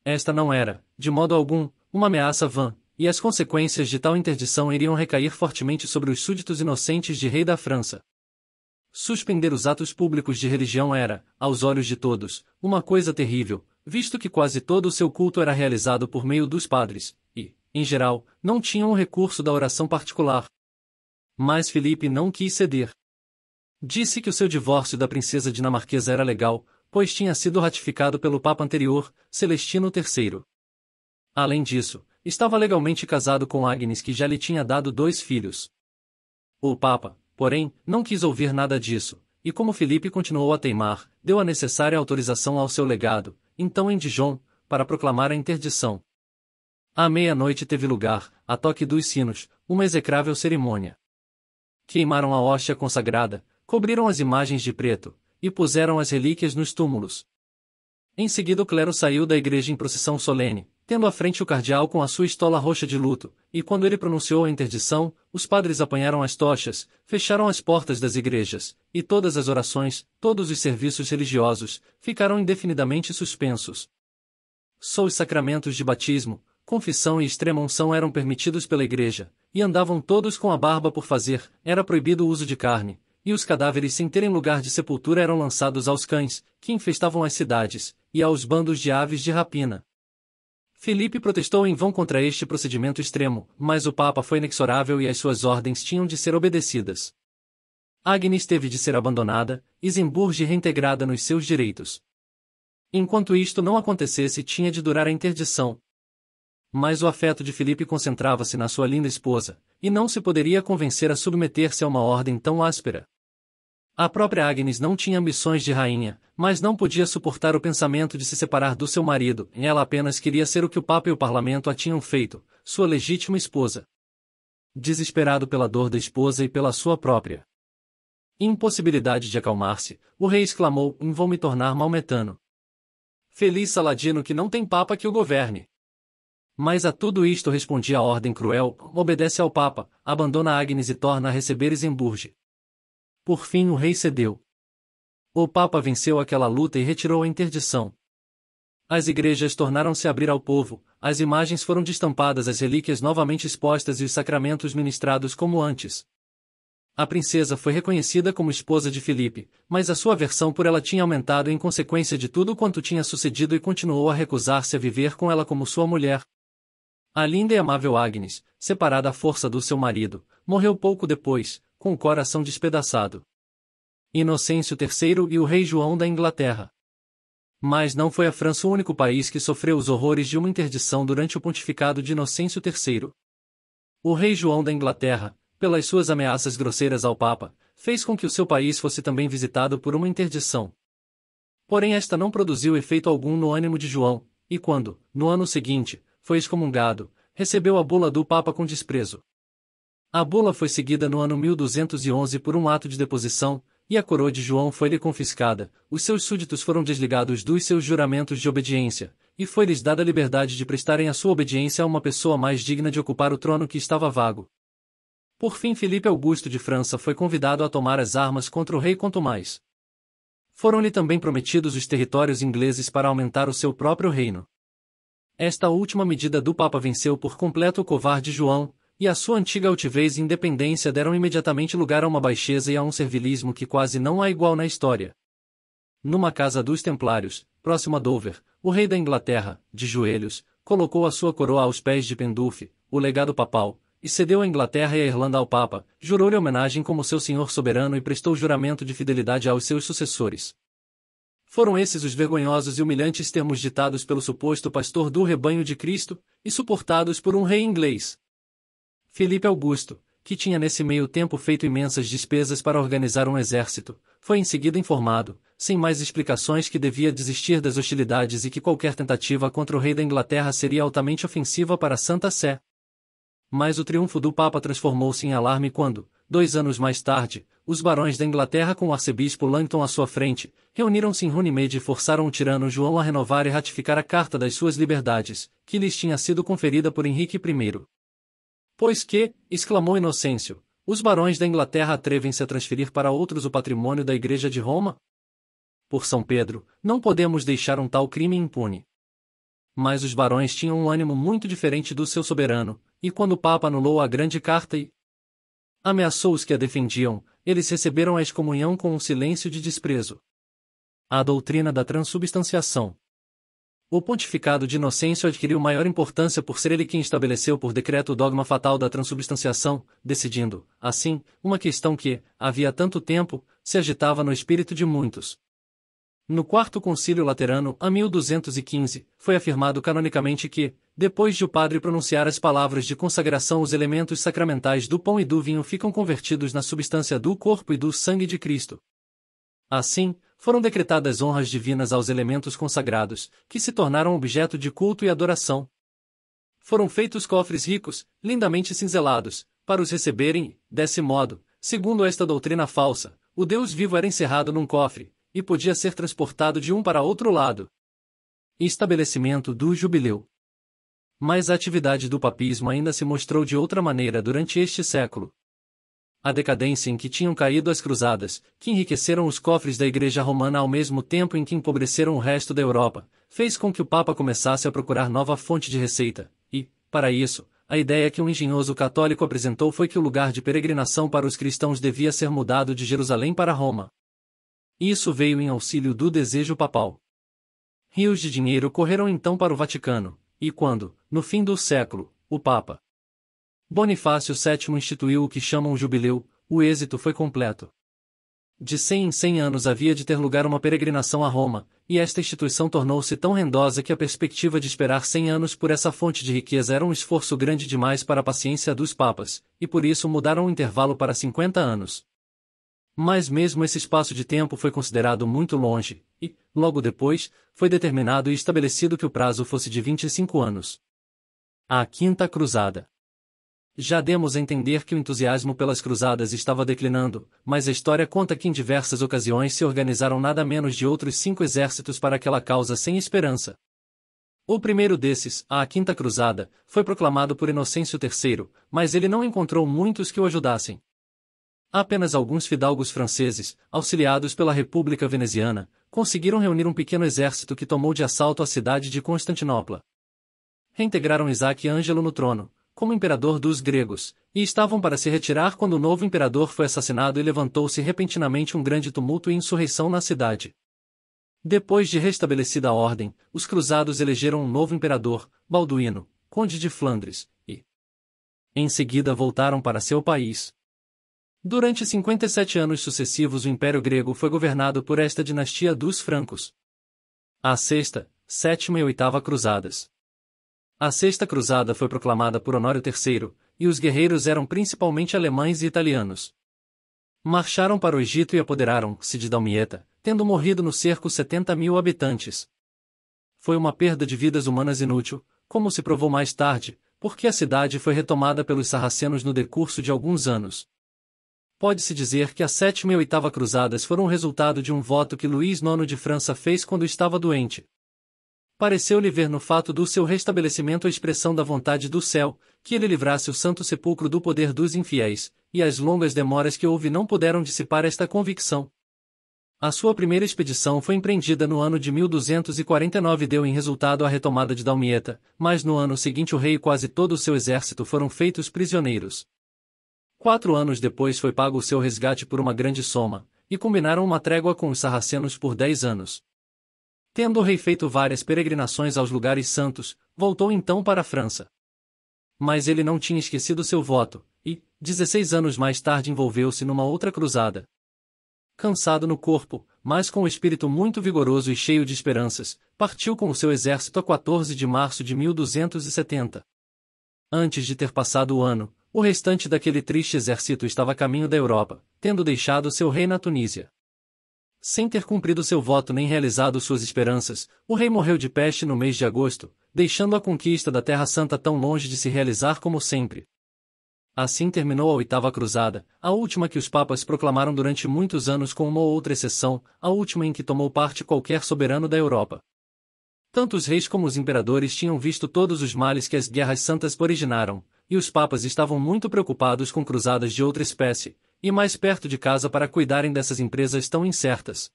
Esta não era, de modo algum, uma ameaça vã, e as consequências de tal interdição iriam recair fortemente sobre os súditos inocentes de rei da França. Suspender os atos públicos de religião era, aos olhos de todos, uma coisa terrível, visto que quase todo o seu culto era realizado por meio dos padres, e, em geral, não tinham o recurso da oração particular. Mas Filipe não quis ceder. Disse que o seu divórcio da princesa dinamarquesa era legal, pois tinha sido ratificado pelo Papa anterior, Celestino III. Além disso, estava legalmente casado com Agnes, que já lhe tinha dado 2 filhos. O Papa, porém, não quis ouvir nada disso, e como Filipe continuou a teimar, deu a necessária autorização ao seu legado, então em Dijon, para proclamar a interdição. À meia-noite teve lugar, a toque dos sinos, uma execrável cerimônia. Queimaram a hóstia consagrada, cobriram as imagens de preto, e puseram as relíquias nos túmulos. Em seguida o clero saiu da igreja em procissão solene, tendo à frente o cardeal com a sua estola roxa de luto, e quando ele pronunciou a interdição, os padres apanharam as tochas, fecharam as portas das igrejas, e todas as orações, todos os serviços religiosos, ficaram indefinidamente suspensos. Só os sacramentos de batismo, confissão e extrema-unção eram permitidos pela igreja, e andavam todos com a barba por fazer, era proibido o uso de carne, e os cadáveres sem terem lugar de sepultura eram lançados aos cães, que infestavam as cidades, e aos bandos de aves de rapina. Filipe protestou em vão contra este procedimento extremo, mas o Papa foi inexorável e as suas ordens tinham de ser obedecidas. Agnes teve de ser abandonada, Isenburg reintegrada nos seus direitos. Enquanto isto não acontecesse, tinha de durar a interdição. Mas o afeto de Filipe concentrava-se na sua linda esposa, e não se poderia convencer a submeter-se a uma ordem tão áspera. A própria Agnes não tinha ambições de rainha, mas não podia suportar o pensamento de se separar do seu marido, e ela apenas queria ser o que o Papa e o Parlamento a tinham feito, sua legítima esposa. Desesperado pela dor da esposa e pela sua própria impossibilidade de acalmar-se, o rei exclamou: vou me tornar maometano. Feliz Saladino que não tem Papa que o governe. Mas a tudo isto respondia a ordem cruel: obedece ao Papa, abandona Agnes e torna a receber Isenburg. Por fim o rei cedeu. O Papa venceu aquela luta e retirou a interdição. As igrejas tornaram-se a abrir ao povo, as imagens foram destampadas, as relíquias novamente expostas e os sacramentos ministrados como antes. A princesa foi reconhecida como esposa de Filipe, mas a sua aversão por ela tinha aumentado em consequência de tudo quanto tinha sucedido e continuou a recusar-se a viver com ela como sua mulher. A linda e amável Agnes, separada à força do seu marido, morreu pouco depois, com o coração despedaçado. Inocêncio III e o rei João da Inglaterra. Mas não foi a França o único país que sofreu os horrores de uma interdição durante o pontificado de Inocêncio III. O rei João da Inglaterra, pelas suas ameaças grosseiras ao Papa, fez com que o seu país fosse também visitado por uma interdição. Porém esta não produziu efeito algum no ânimo de João, e quando, no ano seguinte, foi excomungado, recebeu a bula do Papa com desprezo. A bula foi seguida no ano 1211 por um ato de deposição, e a coroa de João foi-lhe confiscada, os seus súditos foram desligados dos seus juramentos de obediência, e foi-lhes dada a liberdade de prestarem a sua obediência a uma pessoa mais digna de ocupar o trono que estava vago. Por fim, Filipe Augusto de França foi convidado a tomar as armas contra o rei Contumaz. Foram-lhe também prometidos os territórios ingleses para aumentar o seu próprio reino. Esta última medida do Papa venceu por completo o covarde João, e a sua antiga altivez e independência deram imediatamente lugar a uma baixeza e a um servilismo que quase não há igual na história. Numa casa dos Templários, próximo a Dover, o rei da Inglaterra, de joelhos, colocou a sua coroa aos pés de Pendulfe, o legado papal, e cedeu a Inglaterra e a Irlanda ao Papa, jurou-lhe homenagem como seu senhor soberano e prestou juramento de fidelidade aos seus sucessores. Foram esses os vergonhosos e humilhantes termos ditados pelo suposto pastor do rebanho de Cristo, e suportados por um rei inglês. Filipe Augusto, que tinha nesse meio tempo feito imensas despesas para organizar um exército, foi em seguida informado, sem mais explicações, que devia desistir das hostilidades e que qualquer tentativa contra o rei da Inglaterra seria altamente ofensiva para a Santa Sé. Mas o triunfo do Papa transformou-se em alarme quando, 2 anos mais tarde, os barões da Inglaterra, com o arcebispo Langton à sua frente, reuniram-se em Runnymede e forçaram o tirano João a renovar e ratificar a Carta das Suas Liberdades, que lhes tinha sido conferida por Henrique I. Pois que, exclamou Inocêncio, os barões da Inglaterra atrevem-se a transferir para outros o patrimônio da Igreja de Roma? Por São Pedro, não podemos deixar um tal crime impune. Mas os barões tinham um ânimo muito diferente do seu soberano, e quando o Papa anulou a grande carta e ameaçou os que a defendiam, eles receberam a excomunhão com um silêncio de desprezo. A doutrina da transubstanciação. O pontificado de Inocêncio adquiriu maior importância por ser ele quem estabeleceu por decreto o dogma fatal da transubstanciação, decidindo, assim, uma questão que, havia tanto tempo, se agitava no espírito de muitos. No Quarto Concílio Laterano, a 1215, foi afirmado canonicamente que, depois de o padre pronunciar as palavras de consagração, os elementos sacramentais do pão e do vinho ficam convertidos na substância do corpo e do sangue de Cristo. Assim, foram decretadas honras divinas aos elementos consagrados, que se tornaram objeto de culto e adoração. Foram feitos cofres ricos, lindamente cinzelados, para os receberem e, desse modo, segundo esta doutrina falsa, o Deus vivo era encerrado num cofre, e podia ser transportado de um para outro lado. Estabelecimento do jubileu. Mas a atividade do papismo ainda se mostrou de outra maneira durante este século. A decadência em que tinham caído as cruzadas, que enriqueceram os cofres da Igreja Romana ao mesmo tempo em que empobreceram o resto da Europa, fez com que o Papa começasse a procurar nova fonte de receita, e, para isso, a ideia que um engenhoso católico apresentou foi que o lugar de peregrinação para os cristãos devia ser mudado de Jerusalém para Roma. Isso veio em auxílio do desejo papal. Rios de dinheiro correram então para o Vaticano, e quando, no fim do século, o Papa Bonifácio VII instituiu o que chamam o jubileu, o êxito foi completo. De 100 em 100 anos havia de ter lugar uma peregrinação a Roma, e esta instituição tornou-se tão rendosa que a perspectiva de esperar 100 anos por essa fonte de riqueza era um esforço grande demais para a paciência dos papas, e por isso mudaram o intervalo para 50 anos. Mas mesmo esse espaço de tempo foi considerado muito longe, e, logo depois, foi determinado e estabelecido que o prazo fosse de 25 anos. A Quinta Cruzada. Já demos a entender que o entusiasmo pelas cruzadas estava declinando, mas a história conta que em diversas ocasiões se organizaram nada menos de outros 5 exércitos para aquela causa sem esperança. O primeiro desses, a Quinta Cruzada, foi proclamado por Inocêncio III, mas ele não encontrou muitos que o ajudassem. Apenas alguns fidalgos franceses, auxiliados pela República Veneziana, conseguiram reunir um pequeno exército que tomou de assalto a cidade de Constantinopla. Reintegraram Isaac Ângelo no trono, como imperador dos gregos, e estavam para se retirar quando o novo imperador foi assassinado e levantou-se repentinamente um grande tumulto e insurreição na cidade. Depois de restabelecida a ordem, os cruzados elegeram um novo imperador, Balduíno, conde de Flandres, e em seguida voltaram para seu país. Durante 57 anos sucessivos o Império Grego foi governado por esta dinastia dos Francos. A Sexta, Sétima e Oitava Cruzadas. A Sexta Cruzada foi proclamada por Honório III, e os guerreiros eram principalmente alemães e italianos. Marcharam para o Egito e apoderaram-se de Dalmieta, tendo morrido no cerco 70.000 habitantes. Foi uma perda de vidas humanas inútil, como se provou mais tarde, porque a cidade foi retomada pelos sarracenos no decurso de alguns anos. Pode-se dizer que a Sétima e Oitava Cruzadas foram o resultado de um voto que Luís IX de França fez quando estava doente. Pareceu-lhe ver no fato do seu restabelecimento a expressão da vontade do céu, que ele livrasse o santo sepulcro do poder dos infiéis, e as longas demoras que houve não puderam dissipar esta convicção. A sua primeira expedição foi empreendida no ano de 1249 e deu em resultado a retomada de Damieta, mas no ano seguinte o rei e quase todo o seu exército foram feitos prisioneiros. 4 anos depois foi pago o seu resgate por uma grande soma, e combinaram uma trégua com os sarracenos por 10 anos. Tendo o rei feito várias peregrinações aos lugares santos, voltou então para a França. Mas ele não tinha esquecido seu voto, e, 16 anos mais tarde envolveu-se numa outra cruzada. Cansado no corpo, mas com o espírito muito vigoroso e cheio de esperanças, partiu com o seu exército a 14 de março de 1270. Antes de ter passado o ano, o restante daquele triste exército estava a caminho da Europa, tendo deixado seu rei na Tunísia. Sem ter cumprido seu voto nem realizado suas esperanças, o rei morreu de peste no mês de agosto, deixando a conquista da Terra Santa tão longe de se realizar como sempre. Assim terminou a 8ª Cruzada, a última que os papas proclamaram durante muitos anos com uma ou outra exceção, a última em que tomou parte qualquer soberano da Europa. Tanto os reis como os imperadores tinham visto todos os males que as guerras santas originaram, e os papas estavam muito preocupados com cruzadas de outra espécie, e mais perto de casa para cuidarem dessas empresas tão incertas.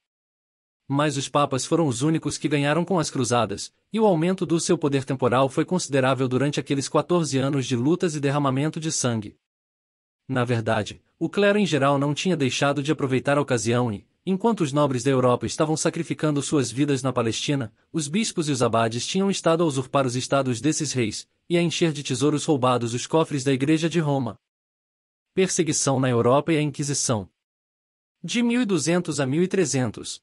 Mas os papas foram os únicos que ganharam com as cruzadas, e o aumento do seu poder temporal foi considerável durante aqueles 14 anos de lutas e derramamento de sangue. Na verdade, o clero em geral não tinha deixado de aproveitar a ocasião e, enquanto os nobres da Europa estavam sacrificando suas vidas na Palestina, os bispos e os abades tinham estado a usurpar os estados desses reis, e a encher de tesouros roubados os cofres da Igreja de Roma. Perseguição na Europa e a Inquisição. De 1200 a 1300.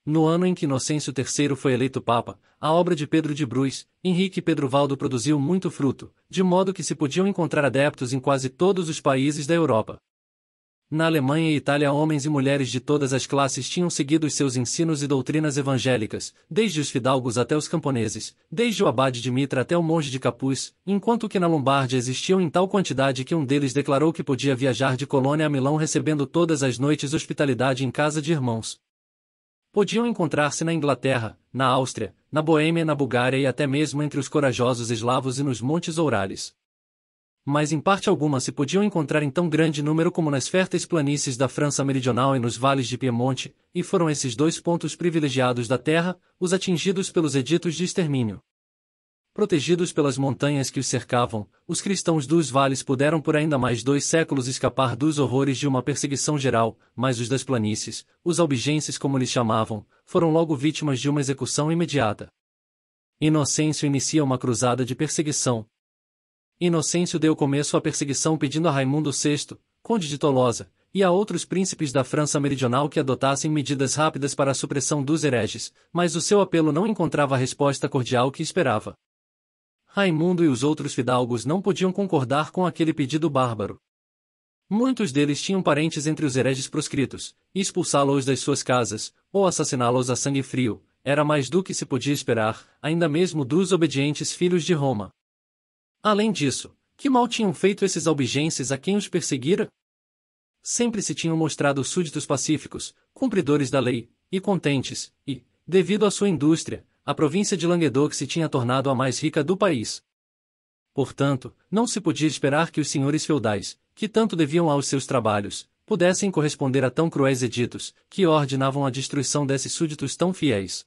No ano em que Inocêncio III foi eleito Papa, a obra de Pedro de Bruz, Henrique e Pedro Valdo produziu muito fruto, de modo que se podiam encontrar adeptos em quase todos os países da Europa. Na Alemanha e Itália homens e mulheres de todas as classes tinham seguido os seus ensinos e doutrinas evangélicas, desde os fidalgos até os camponeses, desde o abade de Mitra até o monge de Capuz, enquanto que na Lombardia existiam em tal quantidade que um deles declarou que podia viajar de Colônia a Milão recebendo todas as noites hospitalidade em casa de irmãos. Podiam encontrar-se na Inglaterra, na Áustria, na Boêmia, na Bulgária e até mesmo entre os corajosos eslavos e nos Montes Ourales. Mas em parte alguma se podiam encontrar em tão grande número como nas férteis planícies da França meridional e nos vales de Piemonte, e foram esses 2 pontos privilegiados da terra, os atingidos pelos editos de extermínio. Protegidos pelas montanhas que os cercavam, os cristãos dos vales puderam por ainda mais 2 séculos escapar dos horrores de uma perseguição geral, mas os das planícies, os albigenses como lhes chamavam, foram logo vítimas de uma execução imediata. Inocêncio inicia uma cruzada de perseguição. Inocêncio deu começo à perseguição pedindo a Raimundo VI, conde de Tolosa, e a outros príncipes da França meridional que adotassem medidas rápidas para a supressão dos hereges, mas o seu apelo não encontrava a resposta cordial que esperava. Raimundo e os outros fidalgos não podiam concordar com aquele pedido bárbaro. Muitos deles tinham parentes entre os hereges proscritos, e expulsá-los das suas casas, ou assassiná-los a sangue frio, era mais do que se podia esperar, ainda mesmo dos obedientes filhos de Roma. Além disso, que mal tinham feito esses albigenses a quem os perseguira? Sempre se tinham mostrado súditos pacíficos, cumpridores da lei, e contentes, e, devido à sua indústria, a província de Languedoc se tinha tornado a mais rica do país. Portanto, não se podia esperar que os senhores feudais, que tanto deviam aos seus trabalhos, pudessem corresponder a tão cruéis editos, que ordenavam a destruição desses súditos tão fiéis.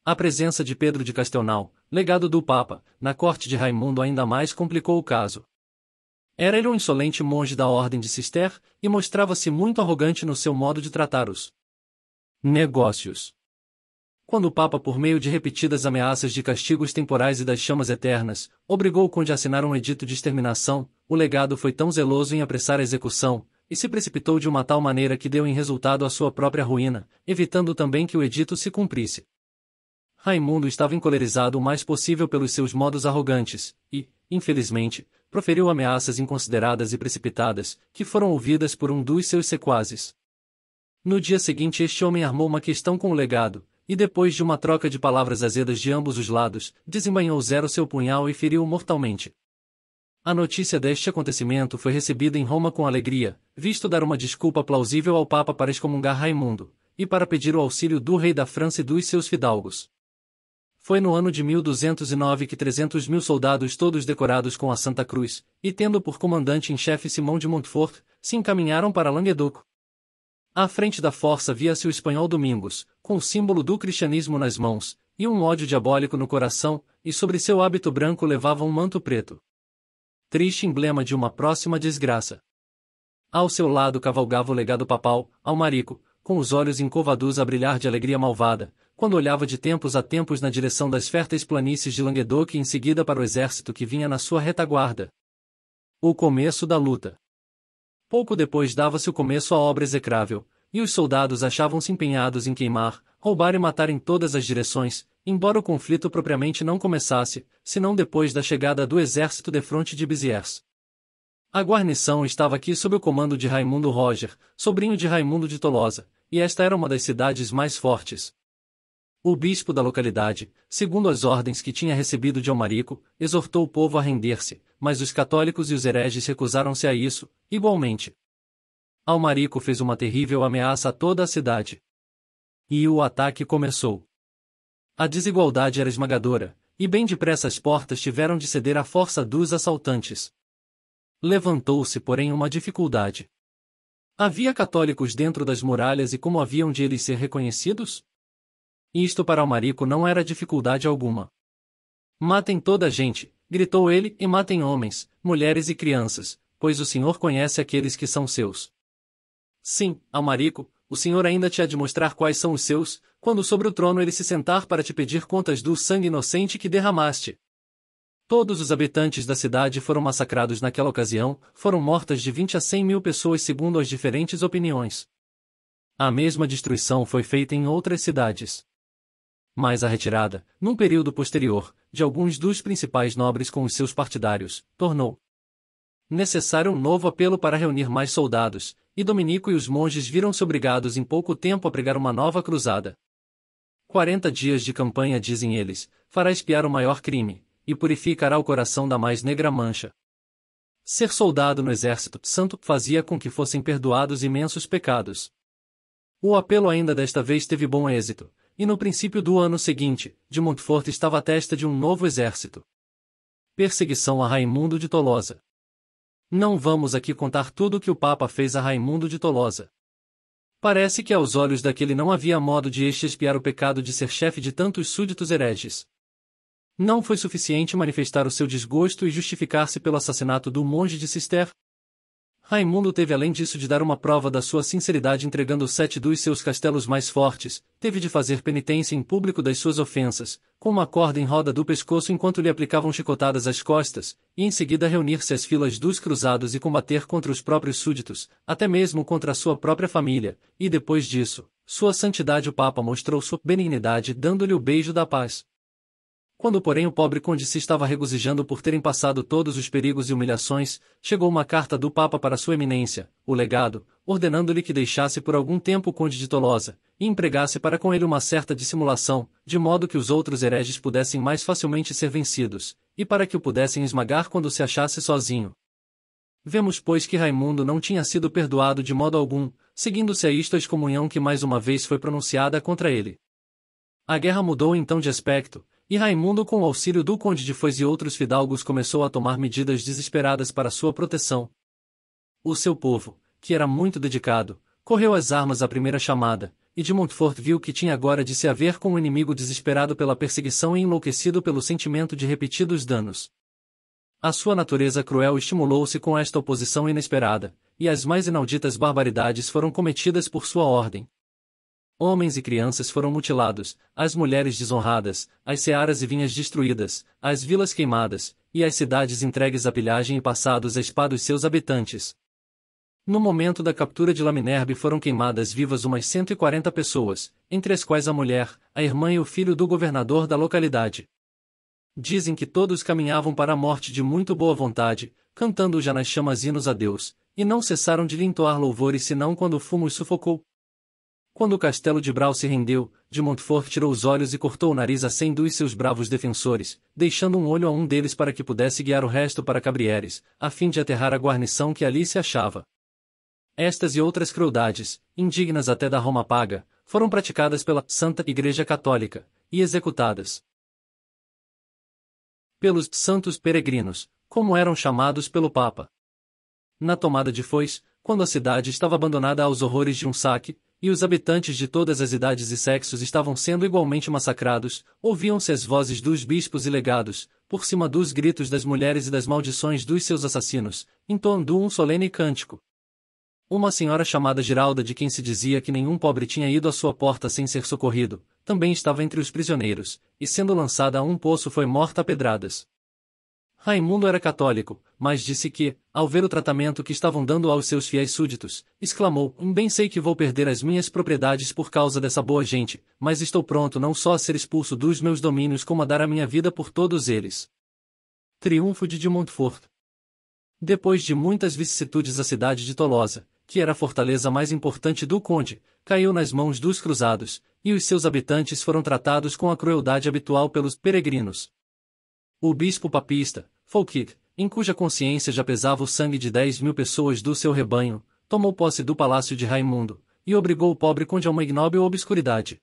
A presença de Pedro de Castelnau, legado do Papa, na corte de Raimundo ainda mais complicou o caso. Era ele um insolente monge da ordem de Cister, e mostrava-se muito arrogante no seu modo de tratar os negócios. Quando o Papa, por meio de repetidas ameaças de castigos temporais e das chamas eternas, obrigou o conde a assinar um edito de exterminação, o legado foi tão zeloso em apressar a execução, e se precipitou de uma tal maneira que deu em resultado a sua própria ruína, evitando também que o edito se cumprisse. Raimundo estava encolerizado o mais possível pelos seus modos arrogantes, e, infelizmente, proferiu ameaças inconsideradas e precipitadas, que foram ouvidas por um dos seus sequazes. No dia seguinte este homem armou uma questão com o legado, e depois de uma troca de palavras azedas de ambos os lados, desembainhou seu punhal e feriu-o mortalmente. A notícia deste acontecimento foi recebida em Roma com alegria, visto dar uma desculpa plausível ao Papa para excomungar Raimundo, e para pedir o auxílio do rei da França e dos seus fidalgos. Foi no ano de 1209 que 300.000 soldados todos decorados com a Santa Cruz, e tendo por comandante em chefe Simão de Montfort, se encaminharam para Languedoc. À frente da força via-se o espanhol Domingos, com o símbolo do cristianismo nas mãos, e um ódio diabólico no coração, e sobre seu hábito branco levava um manto preto. Triste emblema de uma próxima desgraça. Ao seu lado cavalgava o legado papal, Almarico, com os olhos encovados a brilhar de alegria malvada, quando olhava de tempos a tempos na direção das férteis planícies de Languedoc e em seguida para o exército que vinha na sua retaguarda. O começo da luta. Pouco depois dava-se o começo à obra execrável, e os soldados achavam-se empenhados em queimar, roubar e matar em todas as direções, embora o conflito propriamente não começasse, senão depois da chegada do exército defronte de Béziers. A guarnição estava aqui sob o comando de Raimundo Roger, sobrinho de Raimundo de Tolosa, e esta era uma das cidades mais fortes. O bispo da localidade, segundo as ordens que tinha recebido de Almarico, exortou o povo a render-se, mas os católicos e os hereges recusaram-se a isso, igualmente. Almarico fez uma terrível ameaça a toda a cidade. E o ataque começou. A desigualdade era esmagadora, e bem depressa as portas tiveram de ceder à força dos assaltantes. Levantou-se, porém, uma dificuldade. Havia católicos dentro das muralhas e como haviam de eles ser reconhecidos? Isto para Almarico não era dificuldade alguma. Matem toda a gente, gritou ele, e matem homens, mulheres e crianças, pois o Senhor conhece aqueles que são seus. Sim, Almarico, o Senhor ainda te há de mostrar quais são os seus, quando sobre o trono ele se sentar para te pedir contas do sangue inocente que derramaste. Todos os habitantes da cidade foram massacrados naquela ocasião, foram mortas de 20 a 100.000 pessoas segundo as diferentes opiniões. A mesma destruição foi feita em outras cidades. Mas a retirada, num período posterior, de alguns dos principais nobres com os seus partidários, tornou necessário um novo apelo para reunir mais soldados, e Dominico e os monges viram-se obrigados em pouco tempo a pregar uma nova cruzada. 40 dias de campanha, dizem eles, fará expiar o maior crime, e purificará o coração da mais negra mancha. Ser soldado no exército santo fazia com que fossem perdoados imensos pecados. O apelo ainda desta vez teve bom êxito, e no princípio do ano seguinte, de Montfort estava à testa de um novo exército. Perseguição a Raimundo de Tolosa. Não vamos aqui contar tudo o que o Papa fez a Raimundo de Tolosa. Parece que aos olhos daquele não havia modo de este expiar o pecado de ser chefe de tantos súditos hereges. Não foi suficiente manifestar o seu desgosto e justificar-se pelo assassinato do monge de Cister? Raimundo teve além disso de dar uma prova da sua sinceridade entregando 7 dos seus castelos mais fortes, teve de fazer penitência em público das suas ofensas, com uma corda em roda do pescoço enquanto lhe aplicavam chicotadas às costas, e em seguida reunir-se às filas dos cruzados e combater contra os próprios súditos, até mesmo contra a sua própria família, e depois disso, sua santidade o Papa mostrou sua benignidade dando-lhe o beijo da paz. Quando porém o pobre conde se estava regozijando por terem passado todos os perigos e humilhações, chegou uma carta do Papa para sua eminência, o legado, ordenando-lhe que deixasse por algum tempo o conde de Tolosa, e empregasse para com ele uma certa dissimulação, de modo que os outros hereges pudessem mais facilmente ser vencidos, e para que o pudessem esmagar quando se achasse sozinho. Vemos pois que Raimundo não tinha sido perdoado de modo algum, seguindo-se a isto a excomunhão que mais uma vez foi pronunciada contra ele. A guerra mudou então de aspecto, e Raimundo, com o auxílio do conde de Foix e outros fidalgos, começou a tomar medidas desesperadas para sua proteção. O seu povo, que era muito dedicado, correu às armas à primeira chamada, e de Montfort viu que tinha agora de se haver com o inimigo desesperado pela perseguição e enlouquecido pelo sentimento de repetidos danos. A sua natureza cruel estimulou-se com esta oposição inesperada, e as mais inauditas barbaridades foram cometidas por sua ordem. Homens e crianças foram mutilados, as mulheres desonradas, as searas e vinhas destruídas, as vilas queimadas, e as cidades entregues à pilhagem e passados à espada os seus habitantes. No momento da captura de Laminerbe foram queimadas vivas umas 140 pessoas, entre as quais a mulher, a irmã e o filho do governador da localidade. Dizem que todos caminhavam para a morte de muito boa vontade, cantando já nas chamas hinos a Deus, e não cessaram de lhe entoar louvores senão quando o fumo os sufocou. Quando o castelo de Brau se rendeu, de Montfort tirou os olhos e cortou o nariz a 100 dos seus bravos defensores, deixando um olho a um deles para que pudesse guiar o resto para Cabrieres, a fim de aterrar a guarnição que ali se achava. Estas e outras crueldades, indignas até da Roma paga, foram praticadas pela Santa Igreja Católica, e executadas. pelos santos peregrinos, como eram chamados pelo Papa. Na tomada de Foix, quando a cidade estava abandonada aos horrores de um saque, e os habitantes de todas as idades e sexos estavam sendo igualmente massacrados, ouviam-se as vozes dos bispos e legados, por cima dos gritos das mulheres e das maldições dos seus assassinos, entoando um solene cântico. Uma senhora chamada Giralda, de quem se dizia que nenhum pobre tinha ido à sua porta sem ser socorrido, também estava entre os prisioneiros, e sendo lançada a um poço foi morta a pedradas. Raimundo era católico, mas disse que, ao ver o tratamento que estavam dando aos seus fiéis súditos, exclamou: bem sei que vou perder as minhas propriedades por causa dessa boa gente, mas estou pronto não só a ser expulso dos meus domínios como a dar a minha vida por todos eles. Triunfo de Montfort. Depois de muitas vicissitudes, a cidade de Tolosa, que era a fortaleza mais importante do conde, caiu nas mãos dos cruzados, e os seus habitantes foram tratados com a crueldade habitual pelos peregrinos. O bispo papista, Fouquet, em cuja consciência já pesava o sangue de 10.000 pessoas do seu rebanho, tomou posse do palácio de Raimundo, e obrigou o pobre conde a uma ignóbil obscuridade.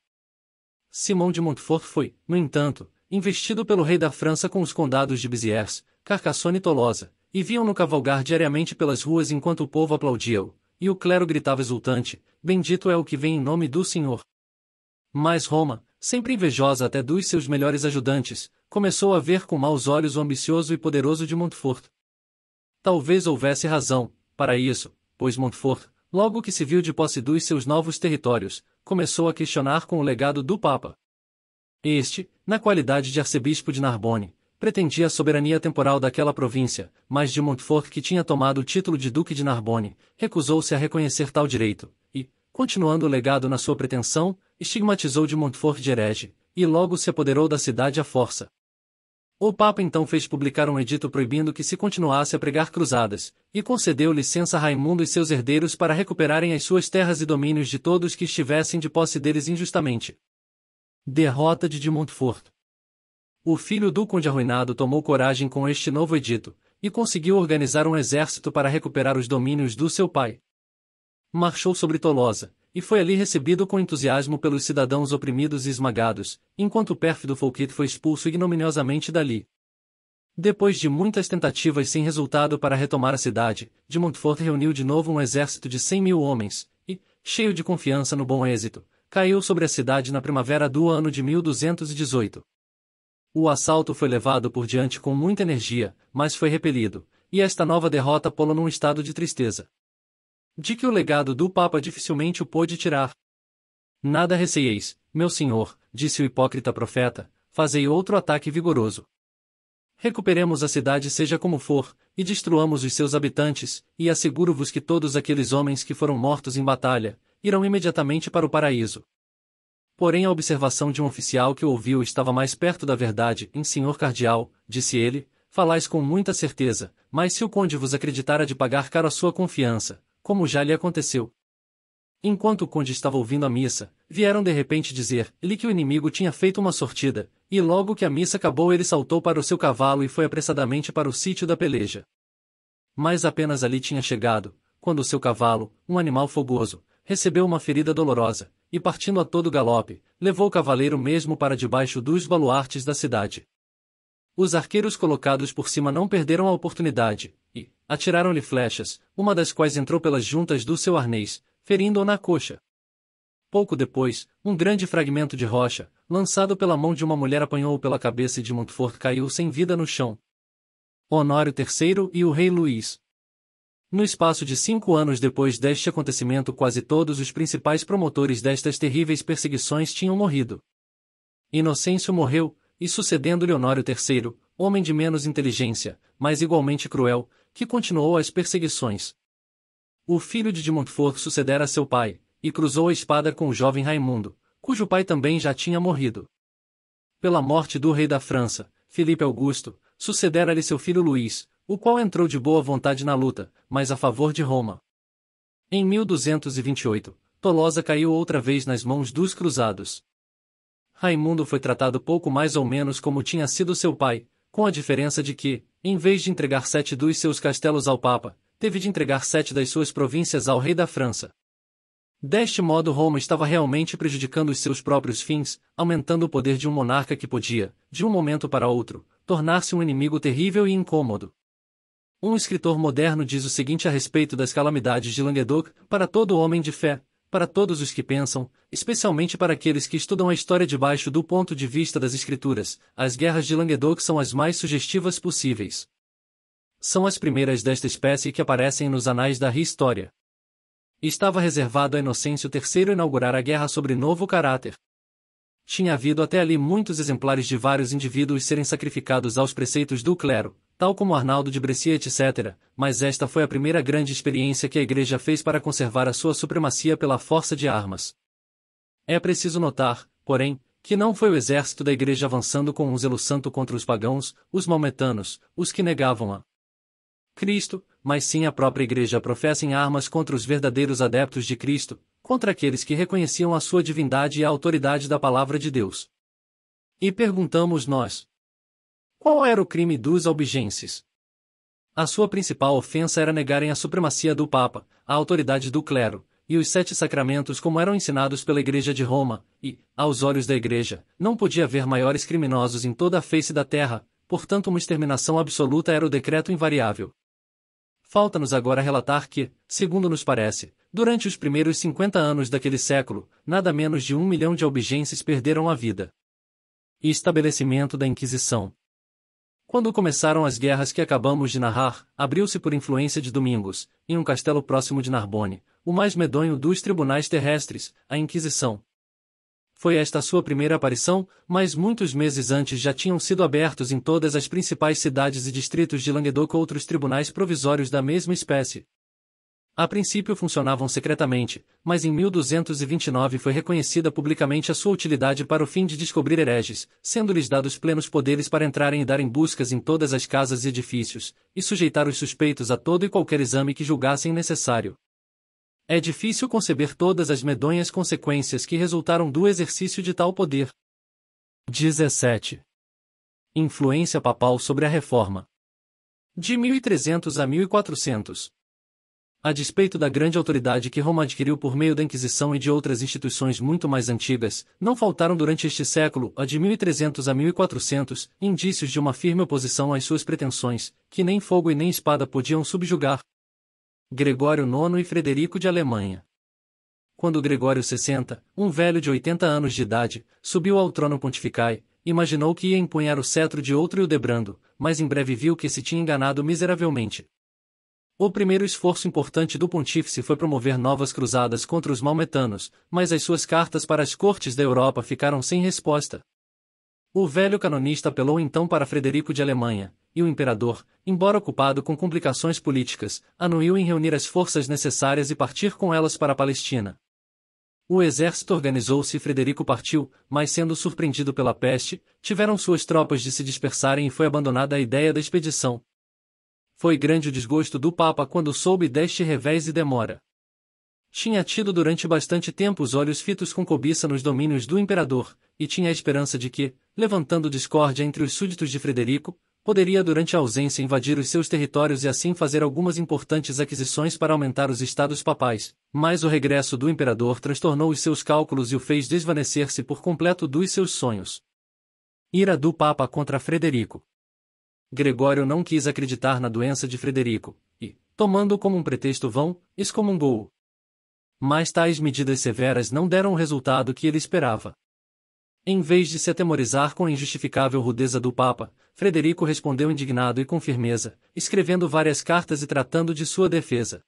Simão de Montfort foi, no entanto, investido pelo rei da França com os condados de Béziers, Carcassonne e Tolosa, e viam-no cavalgar diariamente pelas ruas enquanto o povo aplaudia-o, e o clero gritava exultante: bendito é o que vem em nome do Senhor. Mas Roma, sempre invejosa até dos seus melhores ajudantes, começou a ver com maus olhos o ambicioso e poderoso de Montfort. Talvez houvesse razão para isso, pois Montfort, logo que se viu de posse dos seus novos territórios, começou a questionar com o legado do Papa. Este, na qualidade de arcebispo de Narbonne, pretendia a soberania temporal daquela província, mas de Montfort, que tinha tomado o título de Duque de Narbonne, recusou-se a reconhecer tal direito, e, continuando o legado na sua pretensão, estigmatizou de Montfort de herege, e logo se apoderou da cidade à força. O Papa então fez publicar um edito proibindo que se continuasse a pregar cruzadas, e concedeu licença a Raimundo e seus herdeiros para recuperarem as suas terras e domínios de todos que estivessem de posse deles injustamente. Derrota de Montfort. O filho do conde arruinado tomou coragem com este novo edito, e conseguiu organizar um exército para recuperar os domínios do seu pai. Marchou sobre Tolosa, e foi ali recebido com entusiasmo pelos cidadãos oprimidos e esmagados, enquanto o pérfido Fouquet foi expulso ignominiosamente dali. Depois de muitas tentativas sem resultado para retomar a cidade, de Montfort reuniu de novo um exército de 100.000 homens, e, cheio de confiança no bom êxito, caiu sobre a cidade na primavera do ano de 1218. O assalto foi levado por diante com muita energia, mas foi repelido, e esta nova derrota pô-lo num estado de tristeza, de que o legado do Papa dificilmente o pôde tirar. Nada receieis, meu senhor, disse o hipócrita profeta, fazei outro ataque vigoroso. Recuperemos a cidade seja como for, e destruamos os seus habitantes, e asseguro-vos que todos aqueles homens que foram mortos em batalha, irão imediatamente para o paraíso. Porém a observação de um oficial que o ouviu estava mais perto da verdade. Senhor cardeal, disse ele, falais com muita certeza, mas se o conde vos acreditara de pagar caro a sua confiança, como já lhe aconteceu. Enquanto o conde estava ouvindo a missa, vieram de repente dizer-lhe que o inimigo tinha feito uma sortida, e logo que a missa acabou ele saltou para o seu cavalo e foi apressadamente para o sítio da peleja. Mas apenas ali tinha chegado, quando o seu cavalo, um animal fogoso, recebeu uma ferida dolorosa, e partindo a todo galope, levou o cavaleiro mesmo para debaixo dos baluartes da cidade. Os arqueiros colocados por cima não perderam a oportunidade, e atiraram-lhe flechas, uma das quais entrou pelas juntas do seu arnês, ferindo-o na coxa. Pouco depois, um grande fragmento de rocha, lançado pela mão de uma mulher, apanhou-o pela cabeça e de Montfort caiu sem vida no chão. Honório III e o rei Luís. No espaço de 5 anos depois deste acontecimento, quase todos os principais promotores destas terríveis perseguições tinham morrido. Inocêncio morreu, e sucedendo-lhe Honório III, homem de menos inteligência, mas igualmente cruel, que continuou as perseguições. O filho de Montfort sucedera a seu pai, e cruzou a espada com o jovem Raimundo, cujo pai também já tinha morrido. Pela morte do rei da França, Filipe Augusto, sucedera-lhe seu filho Luís, o qual entrou de boa vontade na luta, mas a favor de Roma. Em 1228, Tolosa caiu outra vez nas mãos dos cruzados. Raimundo foi tratado pouco mais ou menos como tinha sido seu pai, com a diferença de que, em vez de entregar 7 dos seus castelos ao Papa, teve de entregar 7 das suas províncias ao rei da França. Deste modo Roma estava realmente prejudicando os seus próprios fins, aumentando o poder de um monarca que podia, de um momento para outro, tornar-se um inimigo terrível e incômodo. Um escritor moderno diz o seguinte a respeito das calamidades de Languedoc: para todo homem de fé, para todos os que pensam, especialmente para aqueles que estudam a história debaixo do ponto de vista das Escrituras, as guerras de Languedoc são as mais sugestivas possíveis. São as primeiras desta espécie que aparecem nos anais da história. Estava reservado a Inocêncio III inaugurar a guerra sobre novo caráter. Tinha havido até ali muitos exemplares de vários indivíduos serem sacrificados aos preceitos do clero, tal como Arnaldo de Brescia etc., mas esta foi a primeira grande experiência que a Igreja fez para conservar a sua supremacia pela força de armas. É preciso notar, porém, que não foi o exército da Igreja avançando com um zelo santo contra os pagãos, os maometanos, os que negavam a Cristo, mas sim a própria Igreja professa em armas contra os verdadeiros adeptos de Cristo, contra aqueles que reconheciam a sua divindade e a autoridade da palavra de Deus. E perguntamos nós: qual era o crime dos albigenses? A sua principal ofensa era negarem a supremacia do Papa, a autoridade do clero, e os 7 sacramentos como eram ensinados pela Igreja de Roma, e, aos olhos da Igreja, não podia haver maiores criminosos em toda a face da terra, portanto uma exterminação absoluta era o decreto invariável. Falta-nos agora relatar que, segundo nos parece, durante os primeiros 50 anos daquele século, nada menos de 1 milhão de albigenses perderam a vida. E estabelecimento da Inquisição. Quando começaram as guerras que acabamos de narrar, abriu-se por influência de Domingos, em um castelo próximo de Narbonne, o mais medonho dos tribunais terrestres, a Inquisição. Foi esta a sua primeira aparição, mas muitos meses antes já tinham sido abertos em todas as principais cidades e distritos de Languedoc outros tribunais provisórios da mesma espécie. A princípio funcionavam secretamente, mas em 1229 foi reconhecida publicamente a sua utilidade para o fim de descobrir hereges, sendo-lhes dados plenos poderes para entrarem e darem buscas em todas as casas e edifícios, e sujeitar os suspeitos a todo e qualquer exame que julgassem necessário. É difícil conceber todas as medonhas consequências que resultaram do exercício de tal poder. 17. Influência papal sobre a Reforma. De 1300 a 1400. A despeito da grande autoridade que Roma adquiriu por meio da Inquisição e de outras instituições muito mais antigas, não faltaram durante este século, a de 1300 a 1400, indícios de uma firme oposição às suas pretensões, que nem fogo e nem espada podiam subjugar. Gregório IX e Frederico de Alemanha. Quando Gregório 60, um velho de 80 anos de idade, subiu ao trono pontificai, imaginou que ia empunhar o cetro de outro e o debrando, mas em breve viu que se tinha enganado miseravelmente. O primeiro esforço importante do pontífice foi promover novas cruzadas contra os maometanos, mas as suas cartas para as cortes da Europa ficaram sem resposta. O velho canonista apelou então para Frederico de Alemanha, e o imperador, embora ocupado com complicações políticas, anuiu em reunir as forças necessárias e partir com elas para a Palestina. O exército organizou-se e Frederico partiu, mas sendo surpreendido pela peste, tiveram suas tropas de se dispersarem e foi abandonada a ideia da expedição. Foi grande o desgosto do Papa quando soube deste revés e demora. Tinha tido durante bastante tempo os olhos fitos com cobiça nos domínios do imperador, e tinha a esperança de que, levantando discórdia entre os súditos de Frederico, poderia durante a ausência invadir os seus territórios e assim fazer algumas importantes aquisições para aumentar os estados papais, mas o regresso do imperador transtornou os seus cálculos e o fez desvanecer-se por completo dos seus sonhos. Ira do Papa contra Frederico. Gregório não quis acreditar na doença de Frederico, e, tomando-o como um pretexto vão, excomungou-o. Mas tais medidas severas não deram o resultado que ele esperava. Em vez de se atemorizar com a injustificável rudeza do Papa, Frederico respondeu indignado e com firmeza, escrevendo várias cartas e tratando de sua defesa.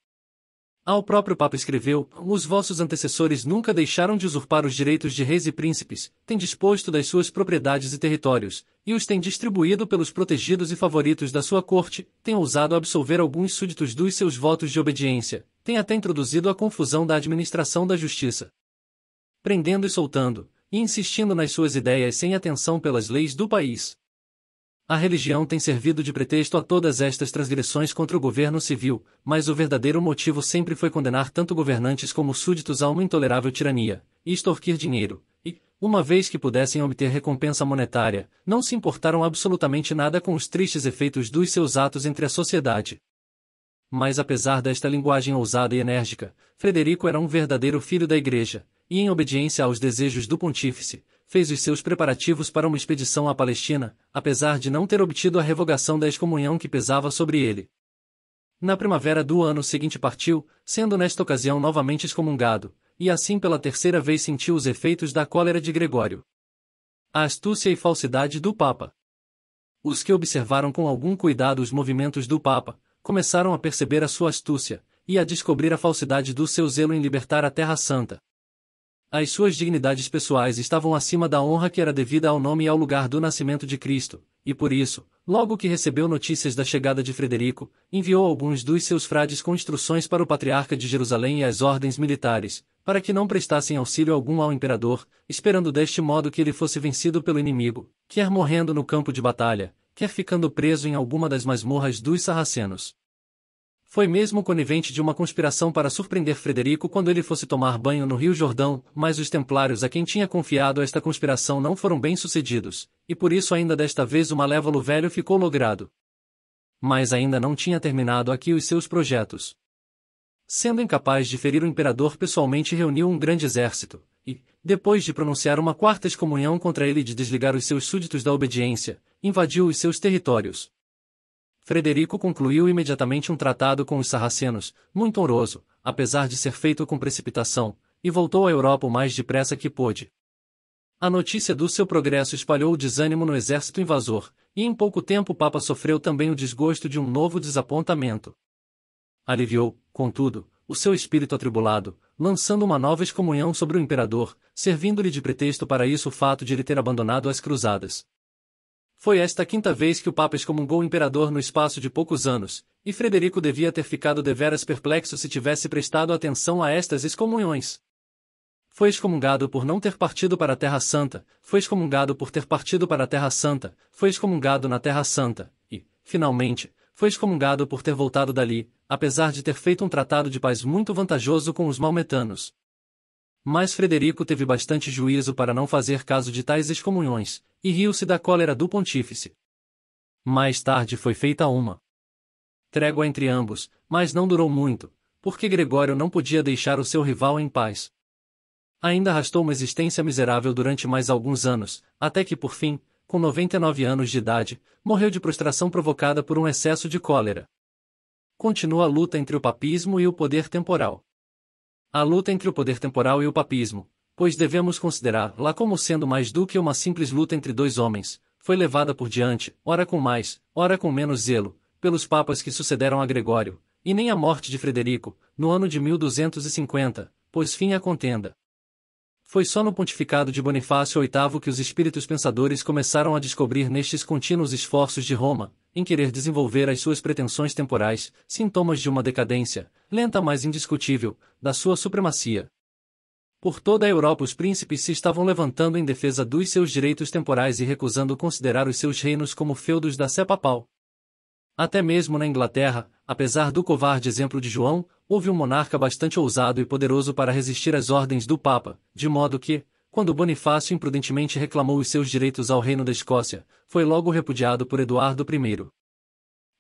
Ao próprio Papa escreveu: os vossos antecessores nunca deixaram de usurpar os direitos de reis e príncipes, têm disposto das suas propriedades e territórios, e os têm distribuído pelos protegidos e favoritos da sua corte, têm ousado absolver alguns súditos dos seus votos de obediência, têm até introduzido a confusão da administração da justiça. Prendendo e soltando, e insistindo nas suas ideias sem atenção pelas leis do país. A religião tem servido de pretexto a todas estas transgressões contra o governo civil, mas o verdadeiro motivo sempre foi condenar tanto governantes como súditos a uma intolerável tirania, e extorquir dinheiro, e, uma vez que pudessem obter recompensa monetária, não se importaram absolutamente nada com os tristes efeitos dos seus atos entre a sociedade. Mas apesar desta linguagem ousada e enérgica, Frederico era um verdadeiro filho da Igreja, e em obediência aos desejos do pontífice, fez os seus preparativos para uma expedição à Palestina, apesar de não ter obtido a revogação da excomunhão que pesava sobre ele. Na primavera do ano seguinte partiu, sendo nesta ocasião novamente excomungado, e assim pela terceira vez sentiu os efeitos da cólera de Gregório. A astúcia e falsidade do Papa. Os que observaram com algum cuidado os movimentos do Papa, começaram a perceber a sua astúcia, e a descobrir a falsidade do seu zelo em libertar a Terra Santa. As suas dignidades pessoais estavam acima da honra que era devida ao nome e ao lugar do nascimento de Cristo, e por isso, logo que recebeu notícias da chegada de Frederico, enviou alguns dos seus frades com instruções para o patriarca de Jerusalém e as ordens militares, para que não prestassem auxílio algum ao imperador, esperando deste modo que ele fosse vencido pelo inimigo, quer morrendo no campo de batalha, quer ficando preso em alguma das masmorras dos sarracenos. Foi mesmo conivente de uma conspiração para surpreender Frederico quando ele fosse tomar banho no Rio Jordão, mas os templários a quem tinha confiado esta conspiração não foram bem-sucedidos, e por isso ainda desta vez o malévolo velho ficou logrado. Mas ainda não tinha terminado aqui os seus projetos. Sendo incapaz de ferir o imperador pessoalmente, reuniu um grande exército, e, depois de pronunciar uma quarta excomunhão contra ele e de desligar os seus súditos da obediência, invadiu os seus territórios. Frederico concluiu imediatamente um tratado com os sarracenos, muito honroso, apesar de ser feito com precipitação, e voltou à Europa o mais depressa que pôde. A notícia do seu progresso espalhou o desânimo no exército invasor, e em pouco tempo o Papa sofreu também o desgosto de um novo desapontamento. Aliviou, contudo, o seu espírito atribulado, lançando uma nova excomunhão sobre o imperador, servindo-lhe de pretexto para isso o fato de ele ter abandonado as cruzadas. Foi esta a quinta vez que o Papa excomungou o imperador no espaço de poucos anos, e Frederico devia ter ficado deveras perplexo se tivesse prestado atenção a estas excomunhões. Foi excomungado por não ter partido para a Terra Santa, foi excomungado por ter partido para a Terra Santa, foi excomungado na Terra Santa, e, finalmente, foi excomungado por ter voltado dali, apesar de ter feito um tratado de paz muito vantajoso com os maometanos. Mas Frederico teve bastante juízo para não fazer caso de tais excomunhões, e riu-se da cólera do pontífice. Mais tarde foi feita uma trégua entre ambos, mas não durou muito, porque Gregório não podia deixar o seu rival em paz. Ainda arrastou uma existência miserável durante mais alguns anos, até que por fim, com 99 anos de idade, morreu de prostração provocada por um excesso de cólera. Continua a luta entre o papismo e o poder temporal. A luta entre o poder temporal e o papismo, pois devemos considerá-la como sendo mais do que uma simples luta entre dois homens, foi levada por diante, ora com mais, ora com menos zelo, pelos papas que sucederam a Gregório, e nem a morte de Frederico, no ano de 1250, pôs fim à contenda. Foi só no pontificado de Bonifácio VIII que os espíritos pensadores começaram a descobrir nestes contínuos esforços de Roma, em querer desenvolver as suas pretensões temporais, sintomas de uma decadência, lenta mas indiscutível, da sua supremacia. Por toda a Europa os príncipes se estavam levantando em defesa dos seus direitos temporais e recusando considerar os seus reinos como feudos da sé papal. Até mesmo na Inglaterra, apesar do covarde exemplo de João, houve um monarca bastante ousado e poderoso para resistir às ordens do Papa, de modo que, quando Bonifácio imprudentemente reclamou os seus direitos ao reino da Escócia, foi logo repudiado por Eduardo I.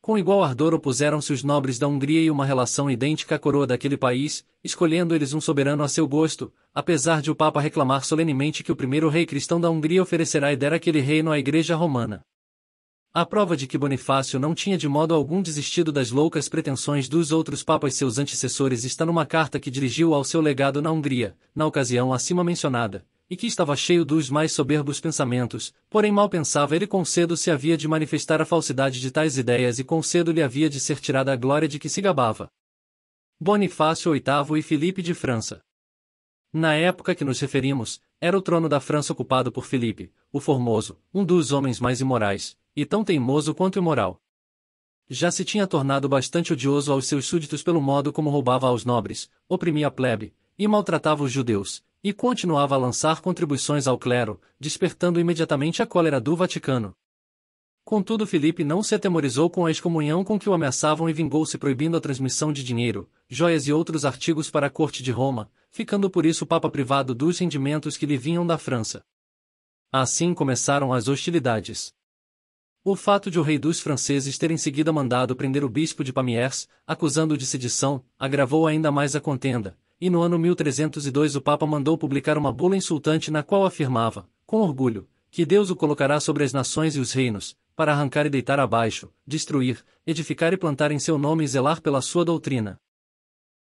Com igual ardor opuseram-se os nobres da Hungria e uma relação idêntica à coroa daquele país, escolhendo eles um soberano a seu gosto, apesar de o Papa reclamar solenemente que o primeiro rei cristão da Hungria oferecerá e dera aquele reino à Igreja Romana. A prova de que Bonifácio não tinha de modo algum desistido das loucas pretensões dos outros papas seus antecessores está numa carta que dirigiu ao seu legado na Hungria, na ocasião acima mencionada, e que estava cheio dos mais soberbos pensamentos, porém mal pensava ele quão cedo se havia de manifestar a falsidade de tais ideias e quão cedo lhe havia de ser tirada a glória de que se gabava. Bonifácio VIII e Filipe de França. Na época que nos referimos, era o trono da França ocupado por Filipe, o Formoso, um dos homens mais imorais, e tão teimoso quanto imoral. Já se tinha tornado bastante odioso aos seus súditos pelo modo como roubava aos nobres, oprimia a plebe, e maltratava os judeus, e continuava a lançar contribuições ao clero, despertando imediatamente a cólera do Vaticano. Contudo Filipe não se atemorizou com a excomunhão com que o ameaçavam e vingou-se proibindo a transmissão de dinheiro, joias e outros artigos para a corte de Roma, ficando por isso o Papa privado dos rendimentos que lhe vinham da França. Assim começaram as hostilidades. O fato de o rei dos franceses ter em seguida mandado prender o bispo de Pamiers, acusando-o de sedição, agravou ainda mais a contenda, e no ano 1302 o Papa mandou publicar uma bula insultante na qual afirmava, com orgulho, que Deus o colocará sobre as nações e os reinos, para arrancar e deitar abaixo, destruir, edificar e plantar em seu nome e zelar pela sua doutrina.